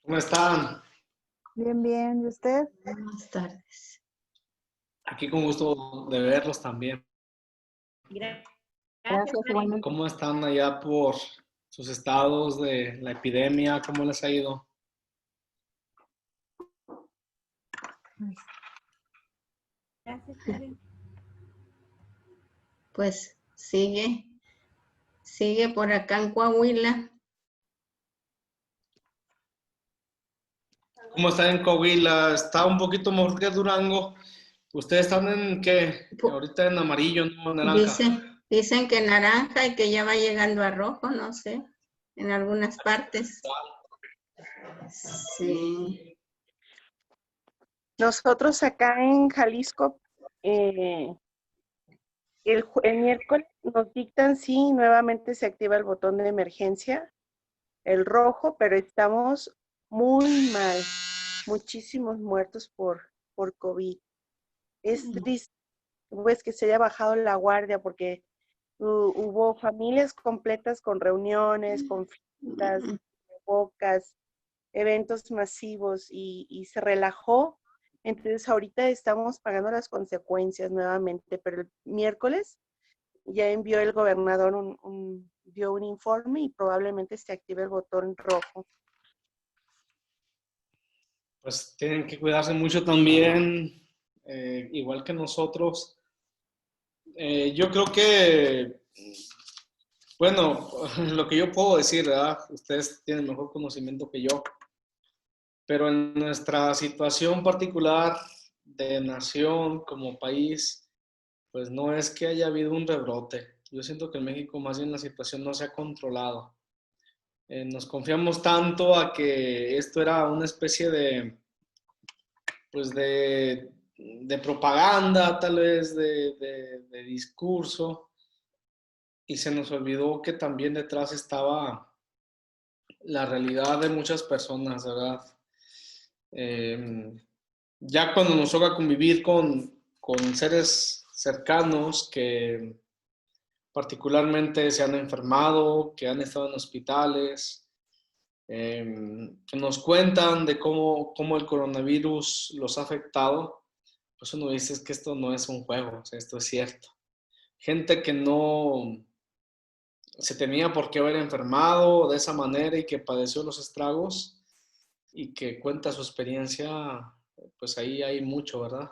¿Cómo están? Bien, bien. ¿Y usted? Buenas tardes. Aquí con gusto de verlos también. Gracias, Gracias, igualmente. ¿Cómo están allá por sus estados de la epidemia? ¿Cómo les ha ido? gracias, Karen. Pues sigue por acá en Coahuila. ¿Cómo está en Coahuila? ¿Está un poquito mejor que Durango? ¿Ustedes están en qué? Ahorita en amarillo, no en naranja. Dicen que naranja y que ya va llegando a rojo, no sé, en algunas partes. Sí. Nosotros acá en Jalisco, el miércoles nos dictan si nuevamente se activa el botón de emergencia, el rojo, pero estamos muy mal. Muchísimos muertos por COVID. Es triste pues, que se haya bajado la guardia porque hubo familias completas con reuniones, con fiestas, bocas, eventos masivos y se relajó. Entonces ahorita estamos pagando las consecuencias nuevamente, pero el miércoles ya envió el gobernador dio un informe y probablemente se active el botón rojo. Pues tienen que cuidarse mucho también, igual que nosotros. Yo creo que, bueno, lo que yo puedo decir, ¿verdad? Ustedes tienen mejor conocimiento que yo. Pero en nuestra situación particular de nación como país, pues no es que haya habido un rebrote. Yo siento que en México más bien la situación no se ha controlado. Nos confiamos tanto a que esto era una especie de, pues de propaganda, tal vez, de discurso, y se nos olvidó que también detrás estaba la realidad de muchas personas, ¿verdad? Ya cuando nos toca convivir con seres cercanos que particularmente se han enfermado, que han estado en hospitales, que nos cuentan de cómo el coronavirus los ha afectado, pues uno dice que esto no es un juego, o sea, esto es cierto. Gente que no se tenía por qué haber enfermado de esa manera y que padeció los estragos y que cuenta su experiencia, pues ahí hay mucho, ¿verdad?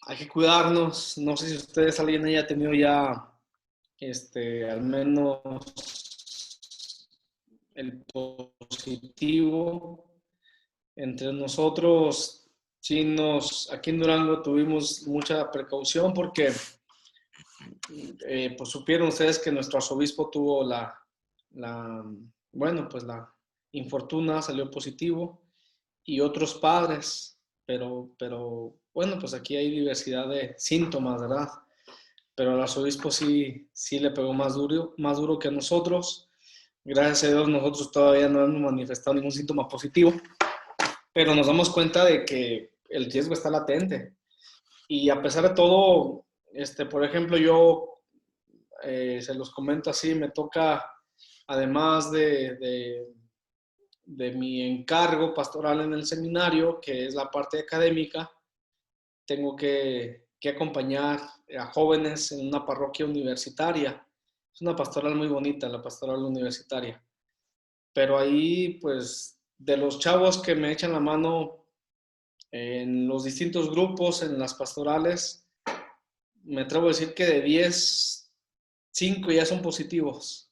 Hay que cuidarnos. No sé si ustedes, alguien haya tenido ya, al menos el positivo. Entre nosotros, sí aquí en Durango tuvimos mucha precaución porque, pues supieron ustedes que nuestro arzobispo tuvo bueno, pues la infortuna, salió positivo y otros padres, pero bueno, pues aquí hay diversidad de síntomas, ¿verdad? Pero al arzobispo sí le pegó más duro que a nosotros. Gracias a Dios nosotros todavía no hemos manifestado ningún síntoma positivo, pero nos damos cuenta de que el riesgo está latente. Y a pesar de todo, por ejemplo, yo se los comento así, me toca, además de mi encargo pastoral en el seminario, que es la parte académica, tengo que acompañar a jóvenes en una parroquia universitaria. Es una pastoral muy bonita, la pastoral universitaria. Pero ahí, pues, de los chavos que me echan la mano en los distintos grupos, en las pastorales, me atrevo a decir que de 10, 5 ya son positivos.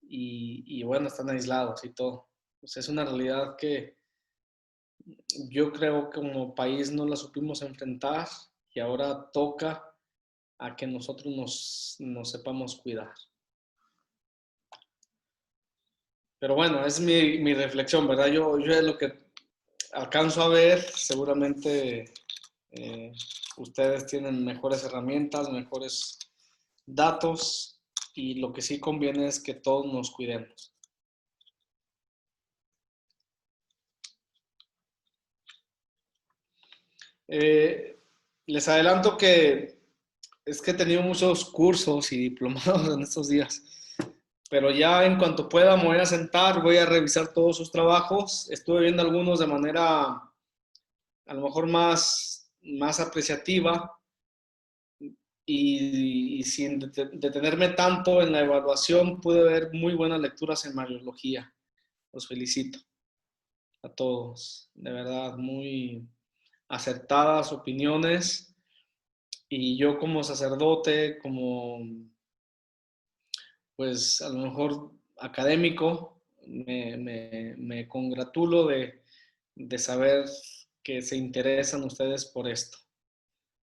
Y bueno, están aislados y todo. Pues es una realidad que yo creo que como país no la supimos enfrentar y ahora toca a que nosotros nos sepamos cuidar. Pero bueno, es mi reflexión, ¿verdad? Yo es lo que alcanzo a ver, seguramente ustedes tienen mejores herramientas, mejores datos y lo que sí conviene es que todos nos cuidemos. Les adelanto que es que he tenido muchos cursos y diplomados en estos días, pero ya en cuanto pueda me voy a sentar, voy a revisar todos sus trabajos. Estuve viendo algunos de manera a lo mejor más apreciativa y sin detenerme tanto en la evaluación, pude ver muy buenas lecturas en Mariología. Los felicito a todos, de verdad, muy acertadas opiniones. Y yo como sacerdote, como pues a lo mejor académico, me congratulo de saber que se interesan ustedes por esto.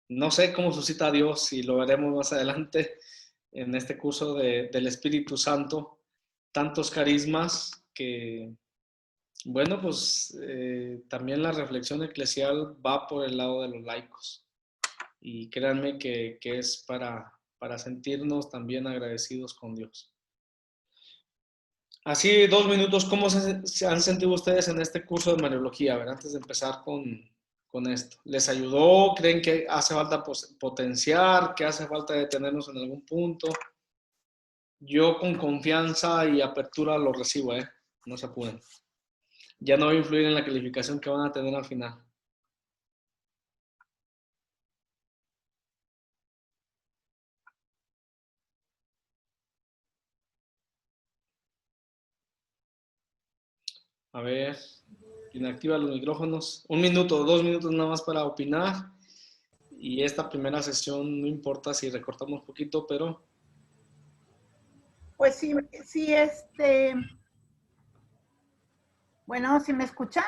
No sé cómo suscita a Dios y lo veremos más adelante en este curso del Espíritu Santo, tantos carismas que, bueno, pues también la reflexión eclesial va por el lado de los laicos. Y créanme que es para sentirnos también agradecidos con Dios. Así, 2 minutos, ¿cómo se han sentido ustedes en este curso de Mariología? A ver, antes de empezar con esto. ¿Les ayudó? ¿Creen que hace falta potenciar? ¿Que hace falta detenernos en algún punto? Yo con confianza y apertura lo recibo, no se apuren. Ya no voy a influir en la calificación que van a tener al final. A ver, quien activa los micrófonos. 1 minuto, 2 minutos nada más para opinar. Y esta primera sesión, no importa si recortamos un poquito, pero... Pues sí, bueno, ¿sí me escuchan?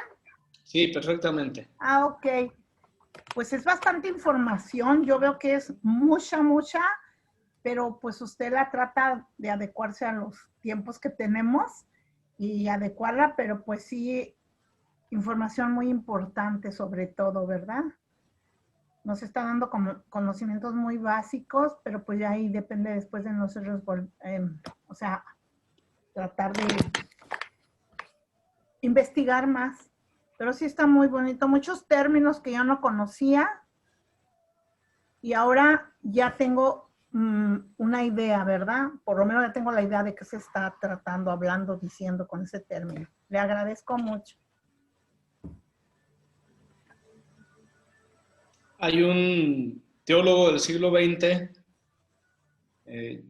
Sí, perfectamente. Ok. Pues es bastante información, yo veo que es mucha, pero pues usted la trata de adecuarse a los tiempos que tenemos y adecuarla, pero pues sí, información muy importante sobre todo, ¿verdad? Nos está dando como conocimientos muy básicos, pero pues ya ahí depende después de nosotros, o sea, tratar de investigar más. Pero sí está muy bonito, muchos términos que yo no conocía y ahora ya tengo una idea, ¿verdad? Por lo menos ya tengo la idea de qué se está tratando, hablando, diciendo con ese término. Le agradezco mucho. Hay un teólogo del siglo XX,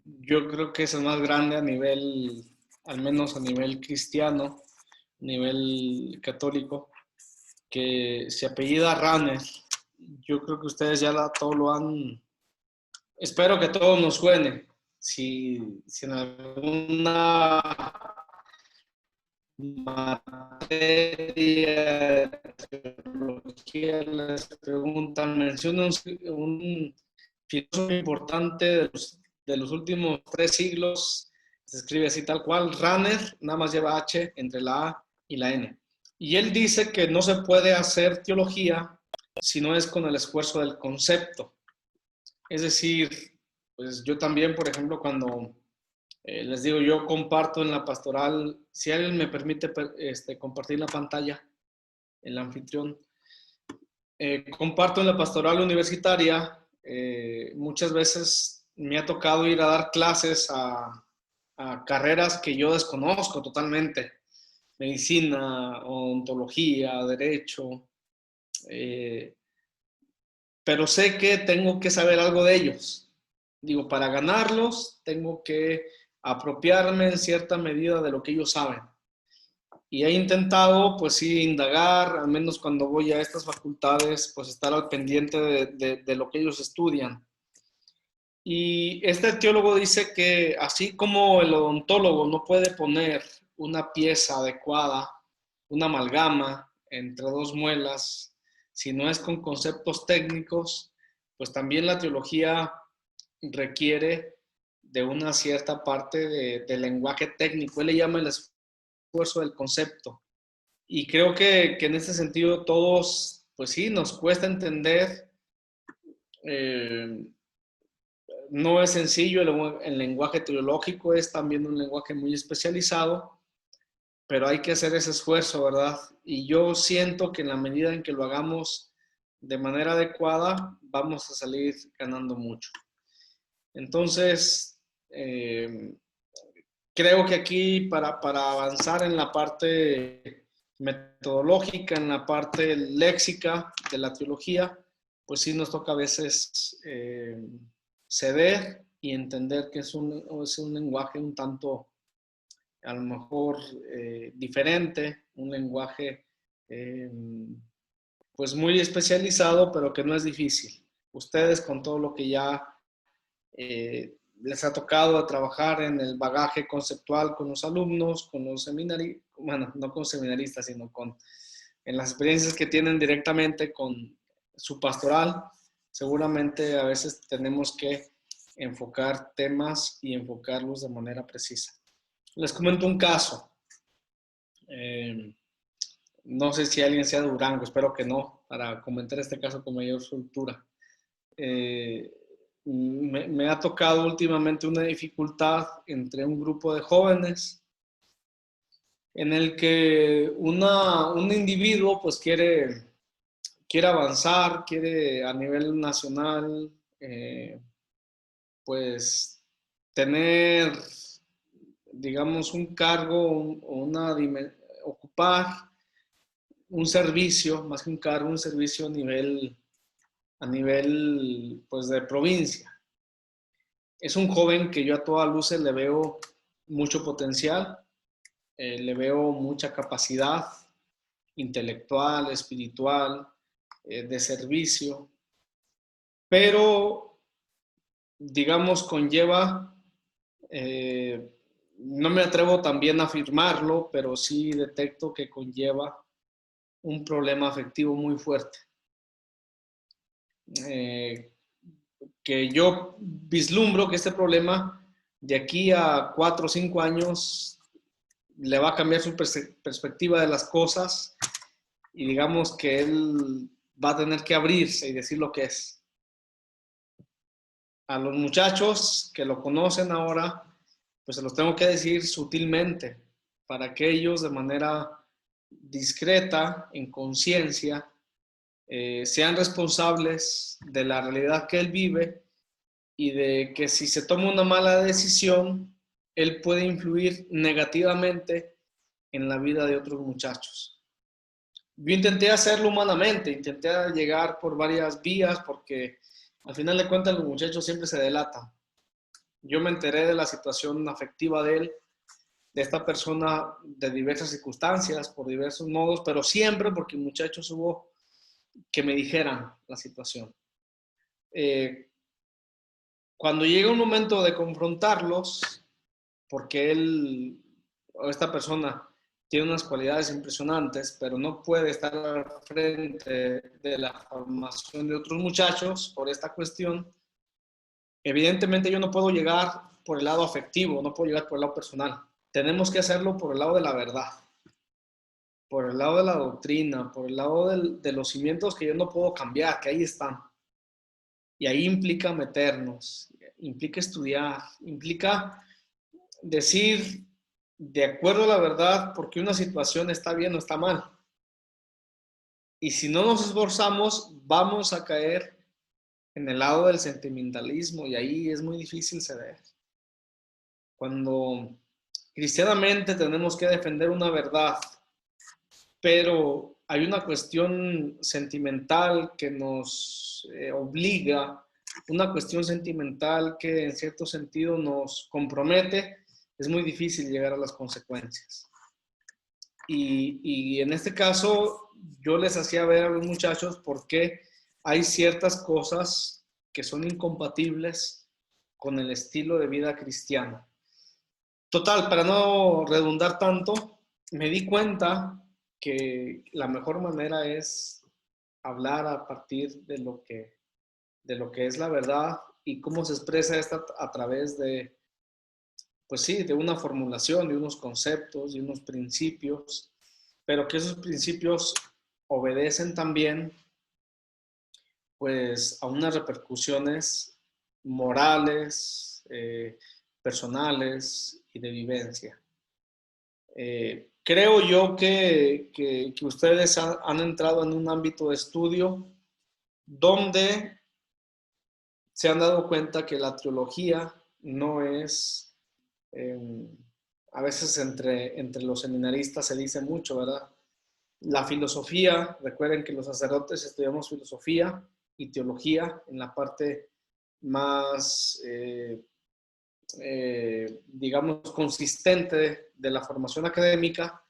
yo creo que es el más grande a nivel, al menos a nivel cristiano, a nivel católico, que se apellida Rahner. Yo creo que ustedes ya todos lo han... Espero que todo nos suene. Si en alguna materia teología les preguntan, menciona un filósofo importante de los últimos 3 siglos, se escribe así tal cual, Rahner, nada más lleva H entre la A y la N. Y él dice que no se puede hacer teología si no es con el esfuerzo del concepto. Es decir, pues yo también, por ejemplo, cuando les digo, yo comparto en la pastoral, si alguien me permite compartir la pantalla, el anfitrión, comparto en la pastoral universitaria, muchas veces me ha tocado ir a dar clases a carreras que yo desconozco totalmente, medicina, odontología, derecho, pero sé que tengo que saber algo de ellos. Digo, para ganarlos tengo que apropiarme en cierta medida de lo que ellos saben. Y he intentado, pues sí, indagar, al menos cuando voy a estas facultades, pues estar al pendiente de lo que ellos estudian. Y este teólogo dice que así como el odontólogo no puede poner una pieza adecuada, una amalgama entre 2 muelas, si no es con conceptos técnicos, pues también la teología requiere de una cierta parte de lenguaje técnico. Él le llama el esfuerzo del concepto. Y creo que en ese sentido todos, pues sí, nos cuesta entender. No es sencillo, el lenguaje teológico es también un lenguaje muy especializado, pero hay que hacer ese esfuerzo, ¿verdad? Y yo siento que en la medida en que lo hagamos de manera adecuada, vamos a salir ganando mucho. Entonces, creo que aquí para avanzar en la parte metodológica, en la parte léxica de la teología, pues sí nos toca a veces ceder y entender que es un lenguaje un tanto, a lo mejor, diferente, un lenguaje pues muy especializado, pero que no es difícil. Ustedes, con todo lo que ya les ha tocado trabajar en el bagaje conceptual con los alumnos, con los seminaristas, bueno, no con seminaristas, sino en las experiencias que tienen directamente con su pastoral, seguramente a veces tenemos que enfocar temas y enfocarlos de manera precisa. Les comento un caso. No sé si alguien sea de Durango, espero que no, para comentar este caso con mayor soltura. Me ha tocado últimamente una dificultad entre un grupo de jóvenes en el que un individuo pues quiere avanzar, quiere a nivel nacional pues tener, digamos, un cargo o ocupar un servicio, más que un cargo, un servicio a nivel pues de provincia. Es un joven que yo a todas luces le veo mucho potencial, le veo mucha capacidad intelectual, espiritual, de servicio, pero digamos conlleva, no me atrevo también a afirmarlo, pero sí detecto que conlleva un problema afectivo muy fuerte. Que yo vislumbro que este problema de aquí a 4 o 5 años le va a cambiar su perspectiva de las cosas y digamos que él va a tener que abrirse y decir lo que es. A los muchachos que lo conocen ahora, pues se los tengo que decir sutilmente para que ellos de manera discreta, en conciencia, sean responsables de la realidad que él vive y de que si se toma una mala decisión, él puede influir negativamente en la vida de otros muchachos. Yo intenté hacerlo humanamente, intenté llegar por varias vías porque al final de cuentas los muchachos siempre se delatan. Yo me enteré de la situación afectiva de él, de esta persona, de diversas circunstancias, por diversos modos, pero siempre porque muchachos hubo que me dijeran la situación. Cuando llega un momento de confrontarlos, porque él o esta persona tiene unas cualidades impresionantes, pero no puede estar al frente de la formación de otros muchachos por esta cuestión, evidentemente yo no puedo llegar por el lado afectivo, no puedo llegar por el lado personal. Tenemos que hacerlo por el lado de la verdad, por el lado de la doctrina, por el lado de los cimientos que yo no puedo cambiar, que ahí están. Y ahí implica meternos, implica estudiar, implica decir de acuerdo a la verdad por qué una situación está bien o está mal. Y si no nos esforzamos, vamos a caer en el lado del sentimentalismo y ahí es muy difícil ceder. Cuando cristianamente tenemos que defender una verdad, pero hay una cuestión sentimental que nos obliga, una cuestión sentimental que en cierto sentido nos compromete, es muy difícil llegar a las consecuencias. Y en este caso yo les hacía ver a los muchachos por qué hay ciertas cosas que son incompatibles con el estilo de vida cristiano. Total, para no redundar tanto, me di cuenta que la mejor manera es hablar a partir de lo que es la verdad y cómo se expresa esta a través de, pues sí, de una formulación, de unos conceptos, de unos principios, pero que esos principios obedecen también pues a unas repercusiones morales, personales y de vivencia. Creo yo que ustedes han entrado en un ámbito de estudio donde se han dado cuenta que la teología no es a veces entre los seminaristas se dice mucho, ¿verdad? La filosofía, recuerden que los sacerdotes estudiamos filosofía y teología en la parte más, digamos, consistente de la formación académica,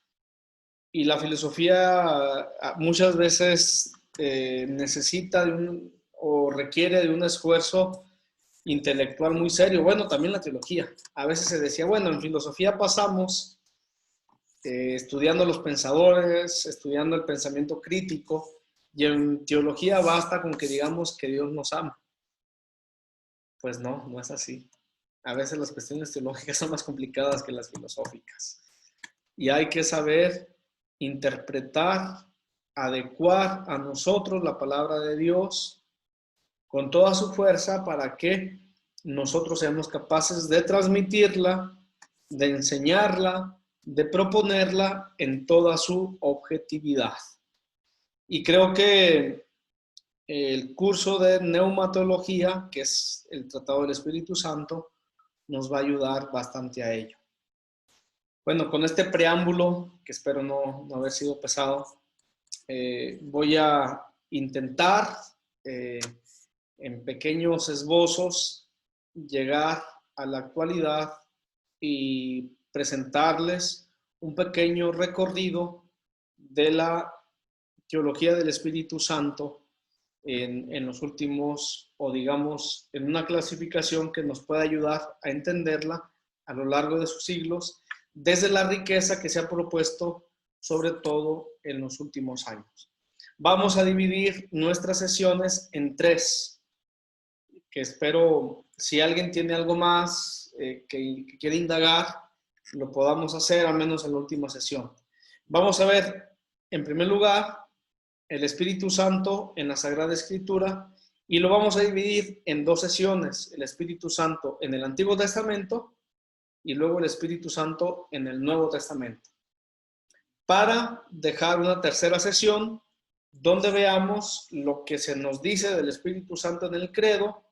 y la filosofía muchas veces necesita o requiere de un esfuerzo intelectual muy serio. Bueno, también la teología. A veces se decía, bueno, en filosofía pasamos estudiando los pensadores, estudiando el pensamiento crítico, y en teología basta con que digamos que Dios nos ama. Pues no, no es así. A veces las cuestiones teológicas son más complicadas que las filosóficas. Y hay que saber interpretar, adecuar a nosotros la palabra de Dios con toda su fuerza para que nosotros seamos capaces de transmitirla, de enseñarla, de proponerla en toda su objetividad. Y creo que el curso de neumatología, que es el Tratado del Espíritu Santo, nos va a ayudar bastante a ello. Bueno, con este preámbulo, que espero no haber sido pesado, voy a intentar en pequeños esbozos llegar a la actualidad y presentarles un pequeño recorrido de la teología del Espíritu Santo en los últimos, o digamos, en una clasificación que nos pueda ayudar a entenderla a lo largo de sus siglos, desde la riqueza que se ha propuesto, sobre todo en los últimos años. Vamos a dividir nuestras sesiones en 3, que espero, si alguien tiene algo más que quiere indagar, lo podamos hacer, al menos en la última sesión. Vamos a ver, en primer lugar, el Espíritu Santo en la Sagrada Escritura, y lo vamos a dividir en 2 sesiones, el Espíritu Santo en el Antiguo Testamento y luego el Espíritu Santo en el Nuevo Testamento, para dejar una tercera sesión donde veamos lo que se nos dice del Espíritu Santo en el credo,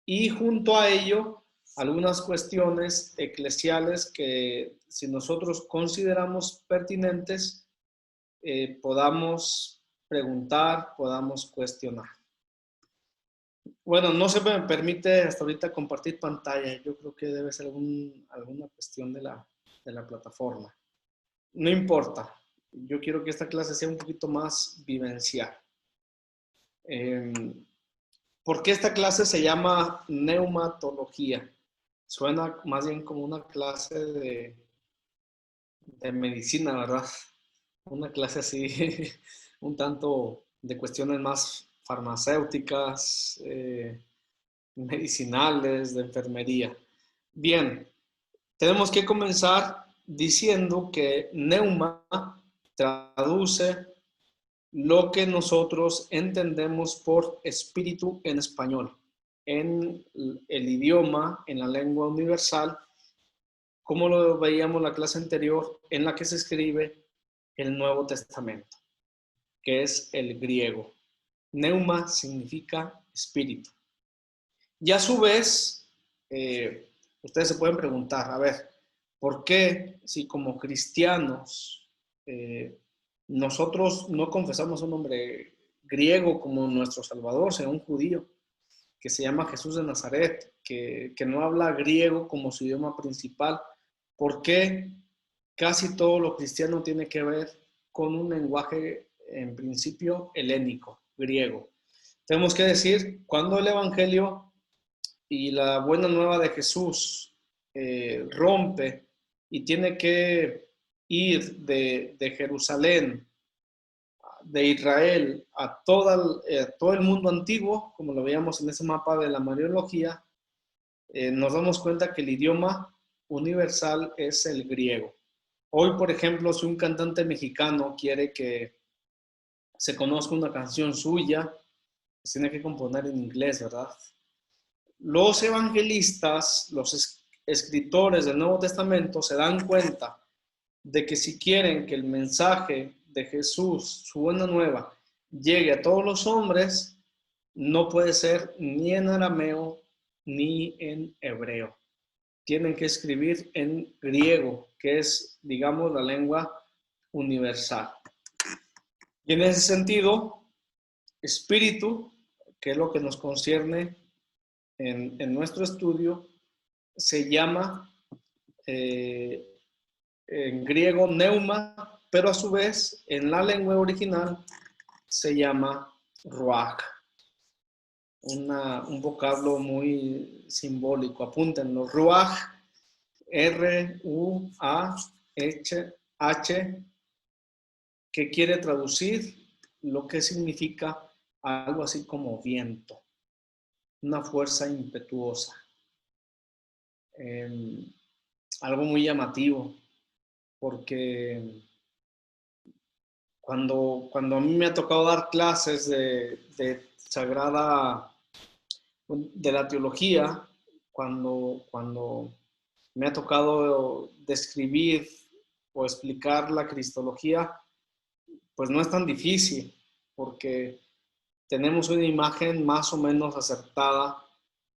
y junto a ello algunas cuestiones eclesiales que, si nosotros consideramos pertinentes, podamos preguntar, podamos cuestionar. Bueno, no se me permite hasta ahorita compartir pantalla. Yo creo que debe ser alguna cuestión de la plataforma. No importa. Yo quiero que esta clase sea un poquito más vivencial. ¿Por qué esta clase se llama neumatología? Suena más bien como una clase de medicina, ¿verdad? Una clase así, un tanto de cuestiones más farmacéuticas, medicinales, de enfermería. Bien, tenemos que comenzar diciendo que neuma traduce lo que nosotros entendemos por espíritu en español, en el idioma, en la lengua universal, como lo veíamos en la clase anterior, en la que se escribe el Nuevo Testamento, que es el griego. Neuma significa espíritu. Y a su vez, ustedes se pueden preguntar, a ver, ¿por qué si como cristianos nosotros no confesamos un nombre griego como nuestro Salvador, sino un judío que se llama Jesús de Nazaret, que no habla griego como su idioma principal? ¿Por qué casi todo lo cristiano tiene que ver con un lenguaje en principio helénico, griego? Tenemos que decir, cuando el Evangelio y la buena nueva de Jesús rompe y tiene que ir de Jerusalén, de Israel, a todo el mundo antiguo, como lo veíamos en ese mapa de la Mariología, nos damos cuenta que el idioma universal es el griego. Hoy, por ejemplo, si un cantante mexicano quiere que se conozca una canción suya, pues tiene que componer en inglés, ¿verdad? Los evangelistas, los escritores del Nuevo Testamento se dan cuenta de que si quieren que el mensaje de Jesús, su buena nueva, llegue a todos los hombres, no puede ser ni en arameo ni en hebreo. tienen que escribir en griego, que es, digamos, la lengua universal. Y en ese sentido, espíritu, que es lo que nos concierne en nuestro estudio, se llama en griego neuma, pero a su vez en la lengua original se llama ruach. Un vocablo muy simbólico. Apúntenlo. Ruach, R-U-A-H, que quiere traducir lo que significa algo así como viento, una fuerza impetuosa. Algo muy llamativo, porque cuando a mí me ha tocado dar clases de la teología, cuando me ha tocado describir o explicar la cristología, pues no es tan difícil, porque tenemos una imagen más o menos acertada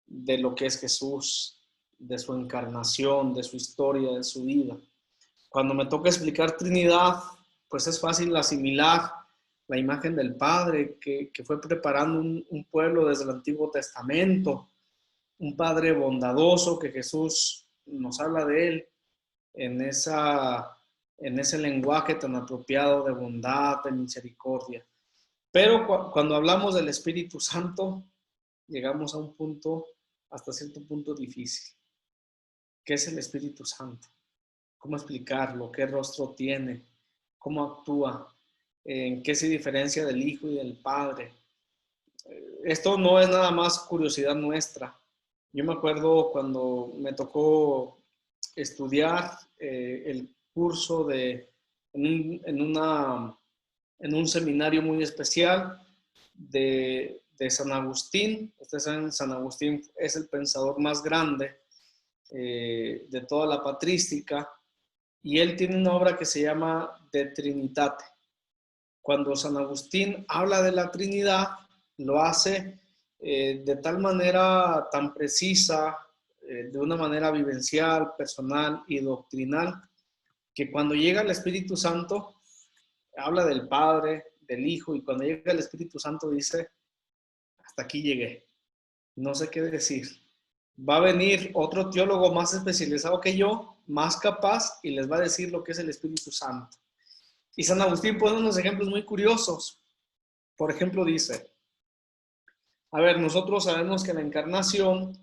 de lo que es Jesús, de su encarnación, de su historia, de su vida. Cuando me toca explicar Trinidad, pues es fácil asimilar la imagen del Padre que fue preparando un pueblo desde el Antiguo Testamento, un Padre bondadoso que Jesús nos habla de él en ese lenguaje tan apropiado de bondad, de misericordia. Pero cuando hablamos del Espíritu Santo, llegamos a un punto, hasta cierto punto difícil. ¿Qué es el Espíritu Santo? ¿Cómo explicarlo? ¿Qué rostro tiene? ¿Cómo actúa? ¿En qué se diferencia del Hijo y del Padre? Esto no es nada más curiosidad nuestra. Yo me acuerdo cuando me tocó estudiar el curso en un seminario muy especial de San Agustín. Ustedes saben, San Agustín es el pensador más grande de toda la patrística, y él tiene una obra que se llama De Trinitate. Cuando San Agustín habla de la Trinidad, lo hace de tal manera tan precisa, de una manera vivencial, personal y doctrinal, que cuando llega el Espíritu Santo, habla del Padre, del Hijo, y cuando llega el Espíritu Santo dice, hasta aquí llegué, no sé qué decir. Va a venir otro teólogo más especializado que yo, más capaz, y les va a decir lo que es el Espíritu Santo. Y San Agustín pone unos ejemplos muy curiosos. Por ejemplo, dice, a ver, nosotros sabemos que la encarnación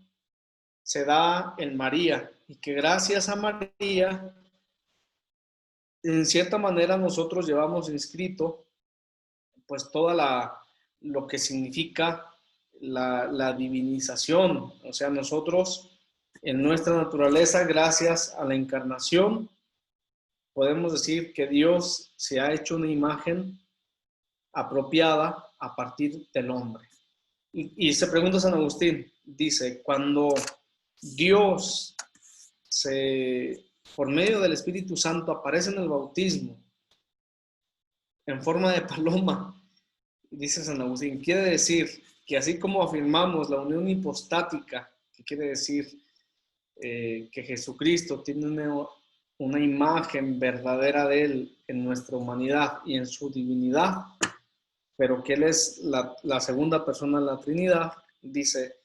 se da en María, y que gracias a María, en cierta manera nosotros llevamos inscrito pues lo que significa la divinización. O sea, nosotros en nuestra naturaleza, gracias a la encarnación, podemos decir que Dios se ha hecho una imagen apropiada a partir del hombre. Y se pregunta San Agustín, dice, cuando Dios por medio del Espíritu Santo aparece en el bautismo en forma de paloma, dice San Agustín, quiere decir que así como afirmamos la unión hipostática, que quiere decir que Jesucristo tiene una imagen verdadera de Él en nuestra humanidad y en su divinidad, pero que Él es la segunda persona de la Trinidad, dice,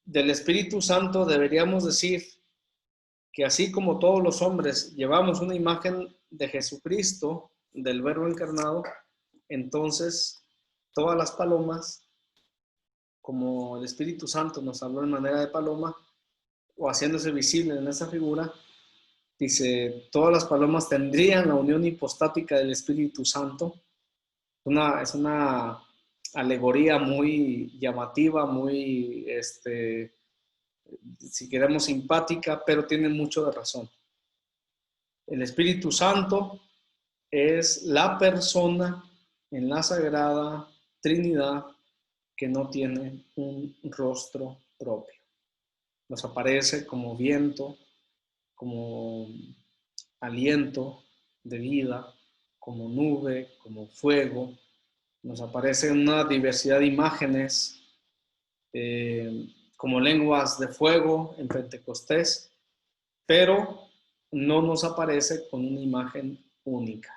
del Espíritu Santo deberíamos decir que así como todos los hombres llevamos una imagen de Jesucristo, del Verbo encarnado, entonces todas las palomas, como el Espíritu Santo nos habló en manera de paloma, o haciéndose visible en esa figura, dice, todas las palomas tendrían la unión hipostática del Espíritu Santo. Es una alegoría muy llamativa, muy, si queremos, simpática, pero tiene mucho de razón. El Espíritu Santo es la persona en la Sagrada Trinidad que no tiene un rostro propio. Nos aparece como viento, como aliento de vida, como nube, como fuego. Nos aparece una diversidad de imágenes, como lenguas de fuego en Pentecostés, pero no nos aparece con una imagen única,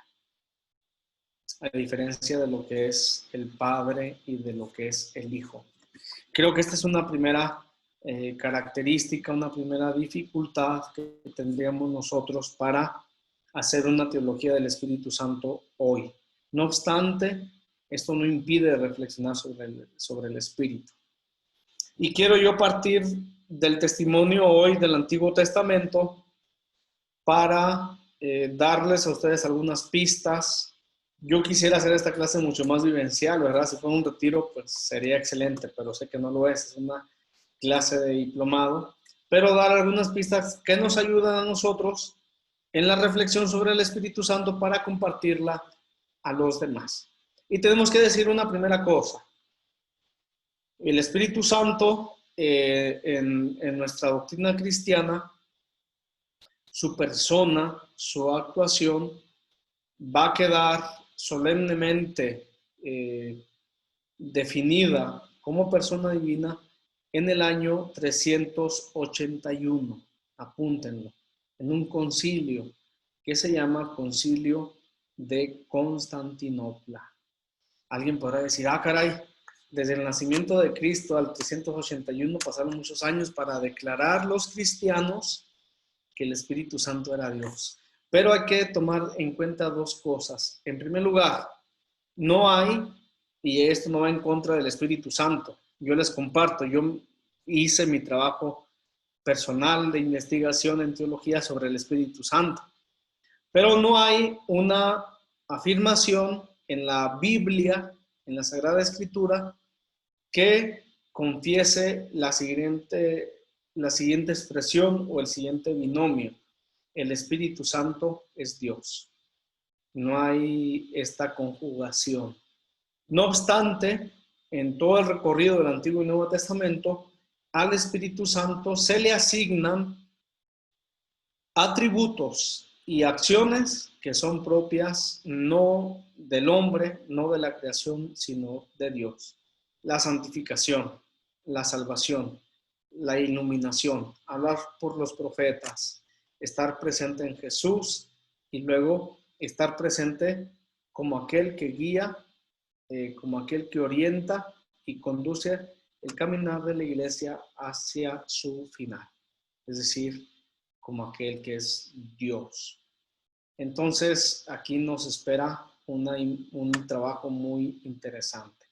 a diferencia de lo que es el Padre y de lo que es el Hijo. Creo que esta es una primera característica, una primera dificultad que tendríamos nosotros para hacer una teología del Espíritu Santo hoy. No obstante, esto no impide reflexionar sobre el Espíritu. Y quiero yo partir del testimonio hoy del Antiguo Testamento para darles a ustedes algunas pistas. Yo quisiera hacer esta clase mucho más vivencial, ¿verdad? Si fuera un retiro, pues sería excelente, pero sé que no lo es una clase de diplomado. Pero dar algunas pistas que nos ayudan a nosotros en la reflexión sobre el Espíritu Santo para compartirla a los demás. Y tenemos que decir una primera cosa. El Espíritu Santo, en nuestra doctrina cristiana, su persona, su actuación, va a quedar solemnemente definida como persona divina en el año 381. Apúntenlo. En un concilio que se llama Concilio de Constantinopla. Alguien podrá decir, caray, desde el nacimiento de Cristo al 381 pasaron muchos años para declarar los cristianos que el Espíritu Santo era Dios. Pero hay que tomar en cuenta dos cosas. En primer lugar, no hay, y esto no va en contra del Espíritu Santo. Yo les comparto, yo hice mi trabajo personal de investigación en teología sobre el Espíritu Santo. Pero no hay una afirmación en la Biblia, en la Sagrada Escritura, que confiese la siguiente expresión o el siguiente binomio. El Espíritu Santo es Dios. No hay esta conjugación. No obstante, en todo el recorrido del Antiguo y Nuevo Testamento, al Espíritu Santo se le asignan atributos y acciones que son propias no del hombre, no de la creación, sino de Dios. La santificación, la salvación, la iluminación, hablar por los profetas, estar presente en Jesús y luego estar presente como aquel que guía, como aquel que orienta y conduce el caminar de la iglesia hacia su final, es decir, como aquel que es Dios. Entonces, aquí nos espera un trabajo muy interesante.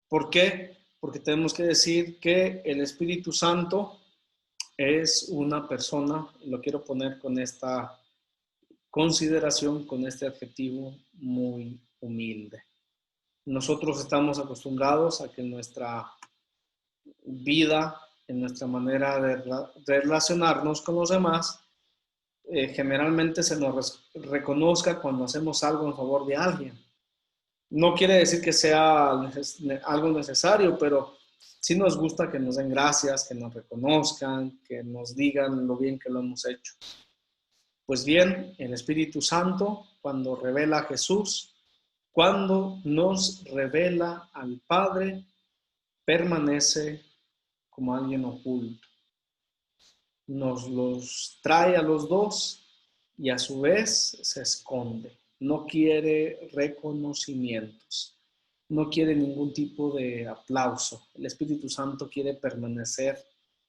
¿Por qué? Porque tenemos que decir que el Espíritu Santo es una persona, lo quiero poner con esta consideración, con este adjetivo muy humilde. Nosotros estamos acostumbrados a que en nuestra vida, en nuestra manera de relacionarnos con los demás, generalmente se nos reconozca cuando hacemos algo en favor de alguien. No quiere decir que sea algo necesario, pero sí nos gusta que nos den gracias, que nos reconozcan, que nos digan lo bien que lo hemos hecho. Pues bien, el Espíritu Santo, cuando revela a Jesús, cuando nos revela al Padre, permanece como alguien oculto. Nos los trae a los dos y a su vez se esconde. No quiere reconocimientos, no quiere ningún tipo de aplauso. El Espíritu Santo quiere permanecer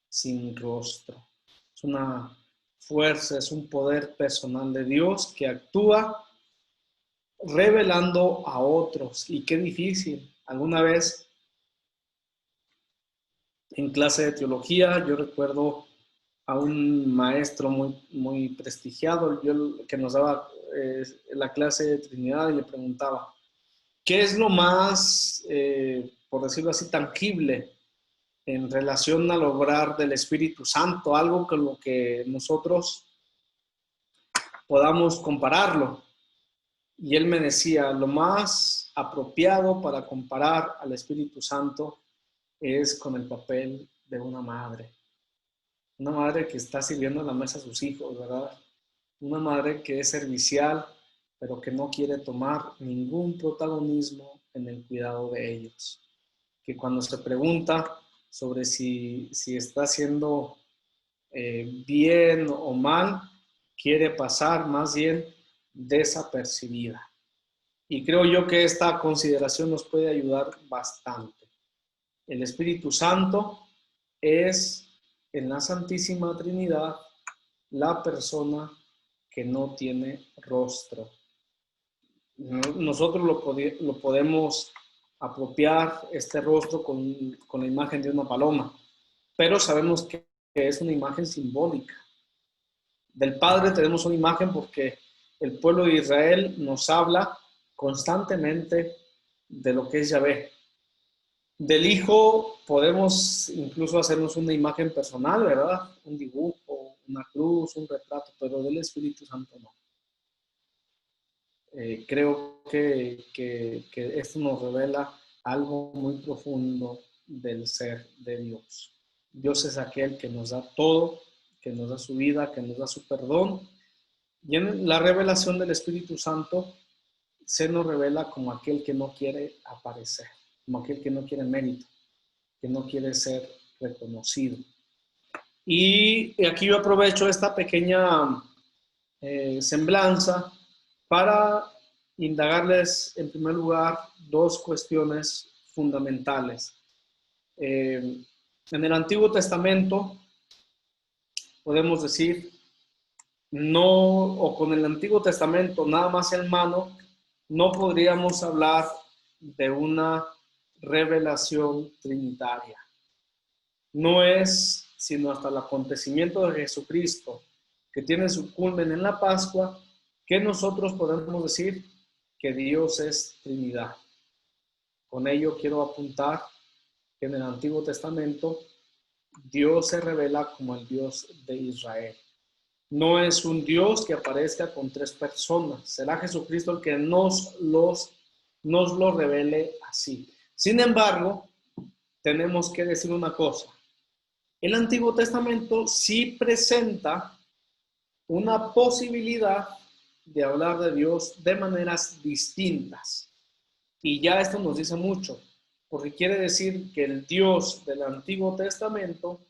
sin rostro. Es una fuerza, es un poder personal de Dios que actúa revelando a otros. Y qué difícil. Alguna vez en clase de teología yo recuerdo a un maestro muy prestigiado que nos daba la clase de Trinidad y le preguntaba, ¿qué es lo más, por decirlo así, tangible en relación al obrar del Espíritu Santo? Algo con lo que nosotros podamos compararlo. Y él me decía, lo más apropiado para comparar al Espíritu Santo es con el papel de una madre. Una madre que está sirviendo a la mesa a sus hijos, ¿verdad? Una madre que es servicial, pero que no quiere tomar ningún protagonismo en el cuidado de ellos. Que cuando se pregunta sobre si está siendo bien o mal, quiere pasar más bien desapercibida. Y creo yo que esta consideración nos puede ayudar bastante. El Espíritu Santo es en la Santísima Trinidad la persona que no tiene rostro. Nosotros lo podemos apropiar este rostro con la imagen de una paloma, pero sabemos que es una imagen simbólica. Del Padre tenemos una imagen porque el pueblo de Israel nos habla constantemente de lo que es Yahvé. Del Hijo podemos incluso hacernos una imagen personal, ¿verdad? Un dibujo, una cruz, un retrato, pero del Espíritu Santo no. Creo que esto nos revela algo muy profundo del ser de Dios. Dios es aquel que nos da todo, que nos da su vida, que nos da su perdón. Y en la revelación del Espíritu Santo se nos revela como aquel que no quiere aparecer, como aquel que no quiere mérito, que no quiere ser reconocido. Y aquí yo aprovecho esta pequeña semblanza para indagarles en primer lugar dos cuestiones fundamentales. En el Antiguo Testamento podemos decir, no, o con el Antiguo Testamento nada más en mano, no podríamos hablar de una revelación trinitaria. No es sino hasta el acontecimiento de Jesucristo, que tiene su culmen en la Pascua, que nosotros podemos decir que Dios es Trinidad. Con ello quiero apuntar que en el Antiguo Testamento Dios se revela como el Dios de Israel. No es un Dios que aparezca con tres personas. Será Jesucristo el que nos lo revele así. Sin embargo, tenemos que decir una cosa. El Antiguo Testamento sí presenta una posibilidad de hablar de Dios de maneras distintas. Y ya esto nos dice mucho, porque quiere decir que el Dios del Antiguo Testamento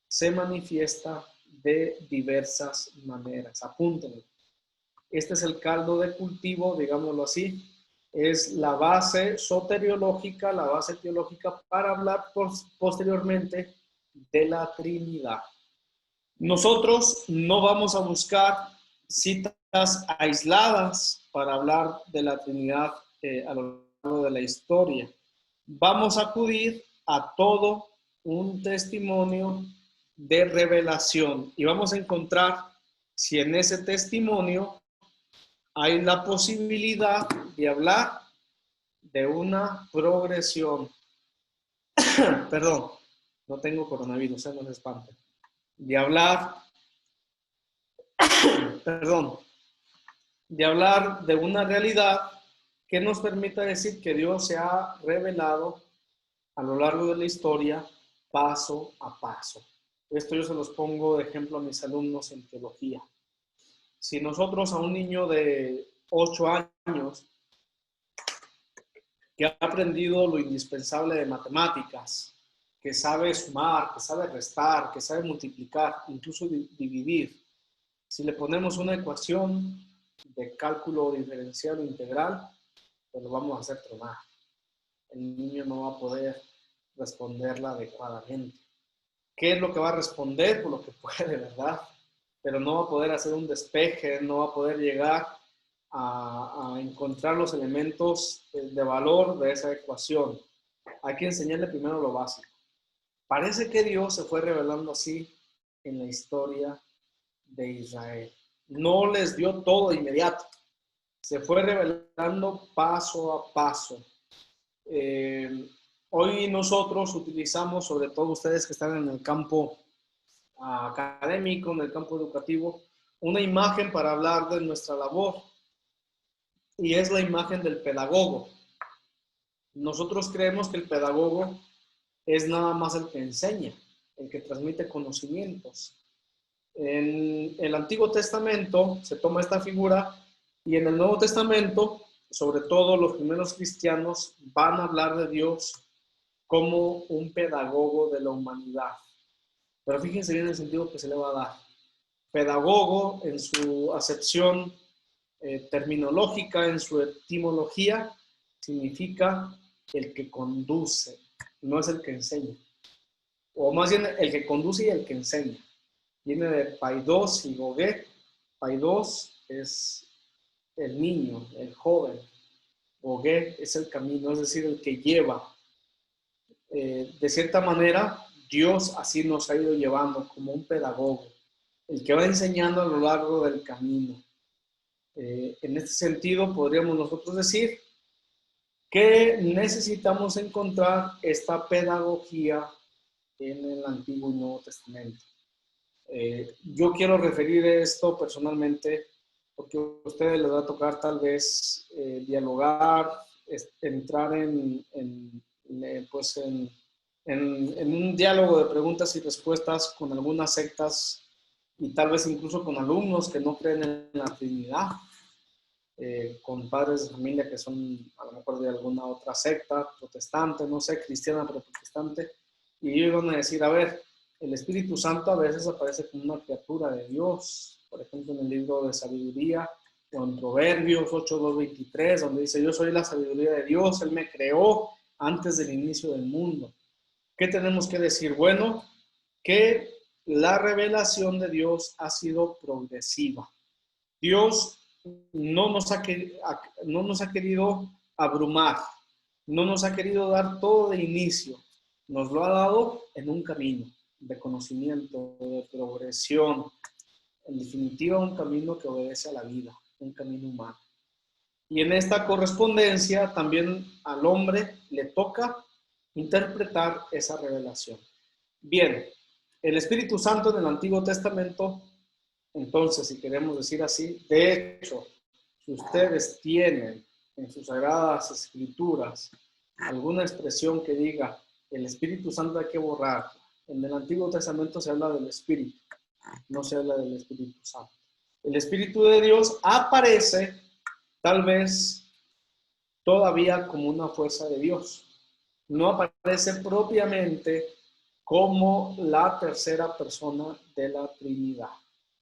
se manifiesta de diversas maneras. Apúntenlo. Este es el caldo de cultivo, digámoslo así. Es la base soteriológica, la base teológica para hablar posteriormente de la Trinidad. Nosotros no vamos a buscar citas aisladas para hablar de la Trinidad a lo largo de la historia. Vamos a acudir a todo un testimonio de revelación y vamos a encontrar si en ese testimonio hay la posibilidad de hablar de una progresión. Perdón, no tengo coronavirus, no se espanten. De hablar de una realidad que nos permita decir que Dios se ha revelado a lo largo de la historia paso a paso. Esto yo se los pongo de ejemplo a mis alumnos en teología. Si nosotros a un niño de 8 años que ha aprendido lo indispensable de matemáticas, que sabe sumar, que sabe restar, que sabe multiplicar, incluso dividir, si le ponemos una ecuación de cálculo diferencial o integral, pues lo vamos a hacer tronar. El niño no va a poder responderla adecuadamente. ¿Qué es lo que va a responder? Por lo que puede, ¿verdad? Pero no va a poder hacer un despeje, no va a poder llegar a encontrar los elementos de valor de esa ecuación. Hay que enseñarle primero lo básico. Parece que Dios se fue revelando así en la historia de Israel. No les dio todo de inmediato. Se fue revelando paso a paso. Hoy nosotros utilizamos, sobre todo ustedes que están en el campo académico, en el campo educativo, una imagen para hablar de nuestra labor. Y es la imagen del pedagogo. Nosotros creemos que el pedagogo es nada más el que enseña, el que transmite conocimientos. En el Antiguo Testamento se toma esta figura y en el Nuevo Testamento, sobre todo los primeros cristianos, van a hablar de Dios como un pedagogo de la humanidad. Pero fíjense bien el sentido que se le va a dar. Pedagogo, en su acepción terminológica, en su etimología, significa el que conduce, no es el que enseña. O más bien el que conduce y el que enseña. Viene de paidos y gogé. Paidos es el niño, el joven. Gogé es el camino, es decir, el que lleva. De cierta manera, Dios así nos ha ido llevando como un pedagogo, el que va enseñando a lo largo del camino. En este sentido, podríamos nosotros decir que necesitamos encontrar esta pedagogía en el Antiguo y Nuevo Testamento. Yo quiero referir esto personalmente porque a ustedes les va a tocar tal vez dialogar, entrar en un diálogo de preguntas y respuestas con algunas sectas y tal vez incluso con alumnos que no creen en la Trinidad, con padres de familia que son a lo mejor de alguna otra secta, protestante, no sé, cristiana pero protestante, y ellos van a decir, a ver, el Espíritu Santo a veces aparece como una criatura de Dios, por ejemplo en el libro de Sabiduría, o en Proverbios 8:2-23, donde dice, yo soy la sabiduría de Dios, Él me creó antes del inicio del mundo. ¿Qué tenemos que decir? Bueno, que la revelación de Dios ha sido progresiva. Dios no nos ha querido abrumar, no nos ha querido dar todo de inicio, nos lo ha dado en un camino de conocimiento, de progresión, en definitiva un camino que obedece a la vida, un camino humano. Y en esta correspondencia también al hombre le toca interpretar esa revelación. Bien, el Espíritu Santo en el Antiguo Testamento, entonces, si queremos decir así, de hecho, si ustedes tienen en sus sagradas escrituras alguna expresión que diga el Espíritu Santo hay que borrar, en el Antiguo Testamento se habla del Espíritu, no se habla del Espíritu Santo. El Espíritu de Dios aparece tal vez todavía como una fuerza de Dios. No aparece propiamente como la tercera persona de la Trinidad.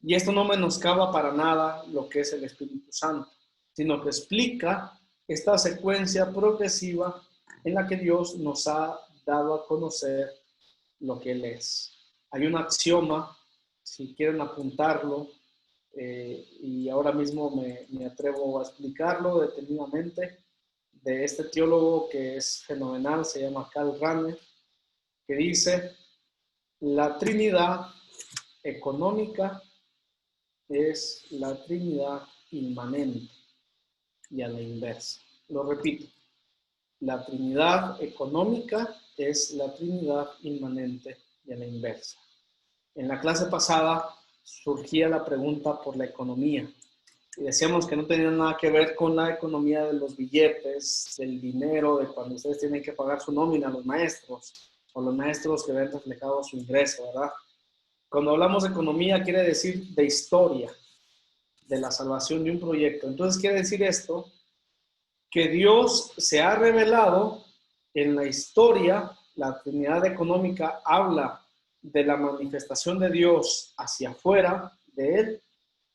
Y esto no menoscaba para nada lo que es el Espíritu Santo, sino que explica esta secuencia progresiva en la que Dios nos ha dado a conocer lo que Él es. Hay un axioma, si quieren apuntarlo, y ahora mismo me atrevo a explicarlo detenidamente, de este teólogo que es fenomenal, se llama Karl Rahner, que dice, la Trinidad económica es la Trinidad inmanente y a la inversa. Lo repito, la Trinidad económica es la Trinidad inmanente y a la inversa. En la clase pasada surgía la pregunta por la economía y decíamos que no tenía nada que ver con la economía de los billetes, del dinero, de cuando ustedes tienen que pagar su nómina a los maestros o los maestros que ven reflejado su ingreso, ¿verdad? Cuando hablamos de economía quiere decir de historia, de la salvación de un proyecto. Entonces quiere decir esto, que Dios se ha revelado en la historia, la Trinidad económica habla de la manifestación de Dios hacia afuera de Él,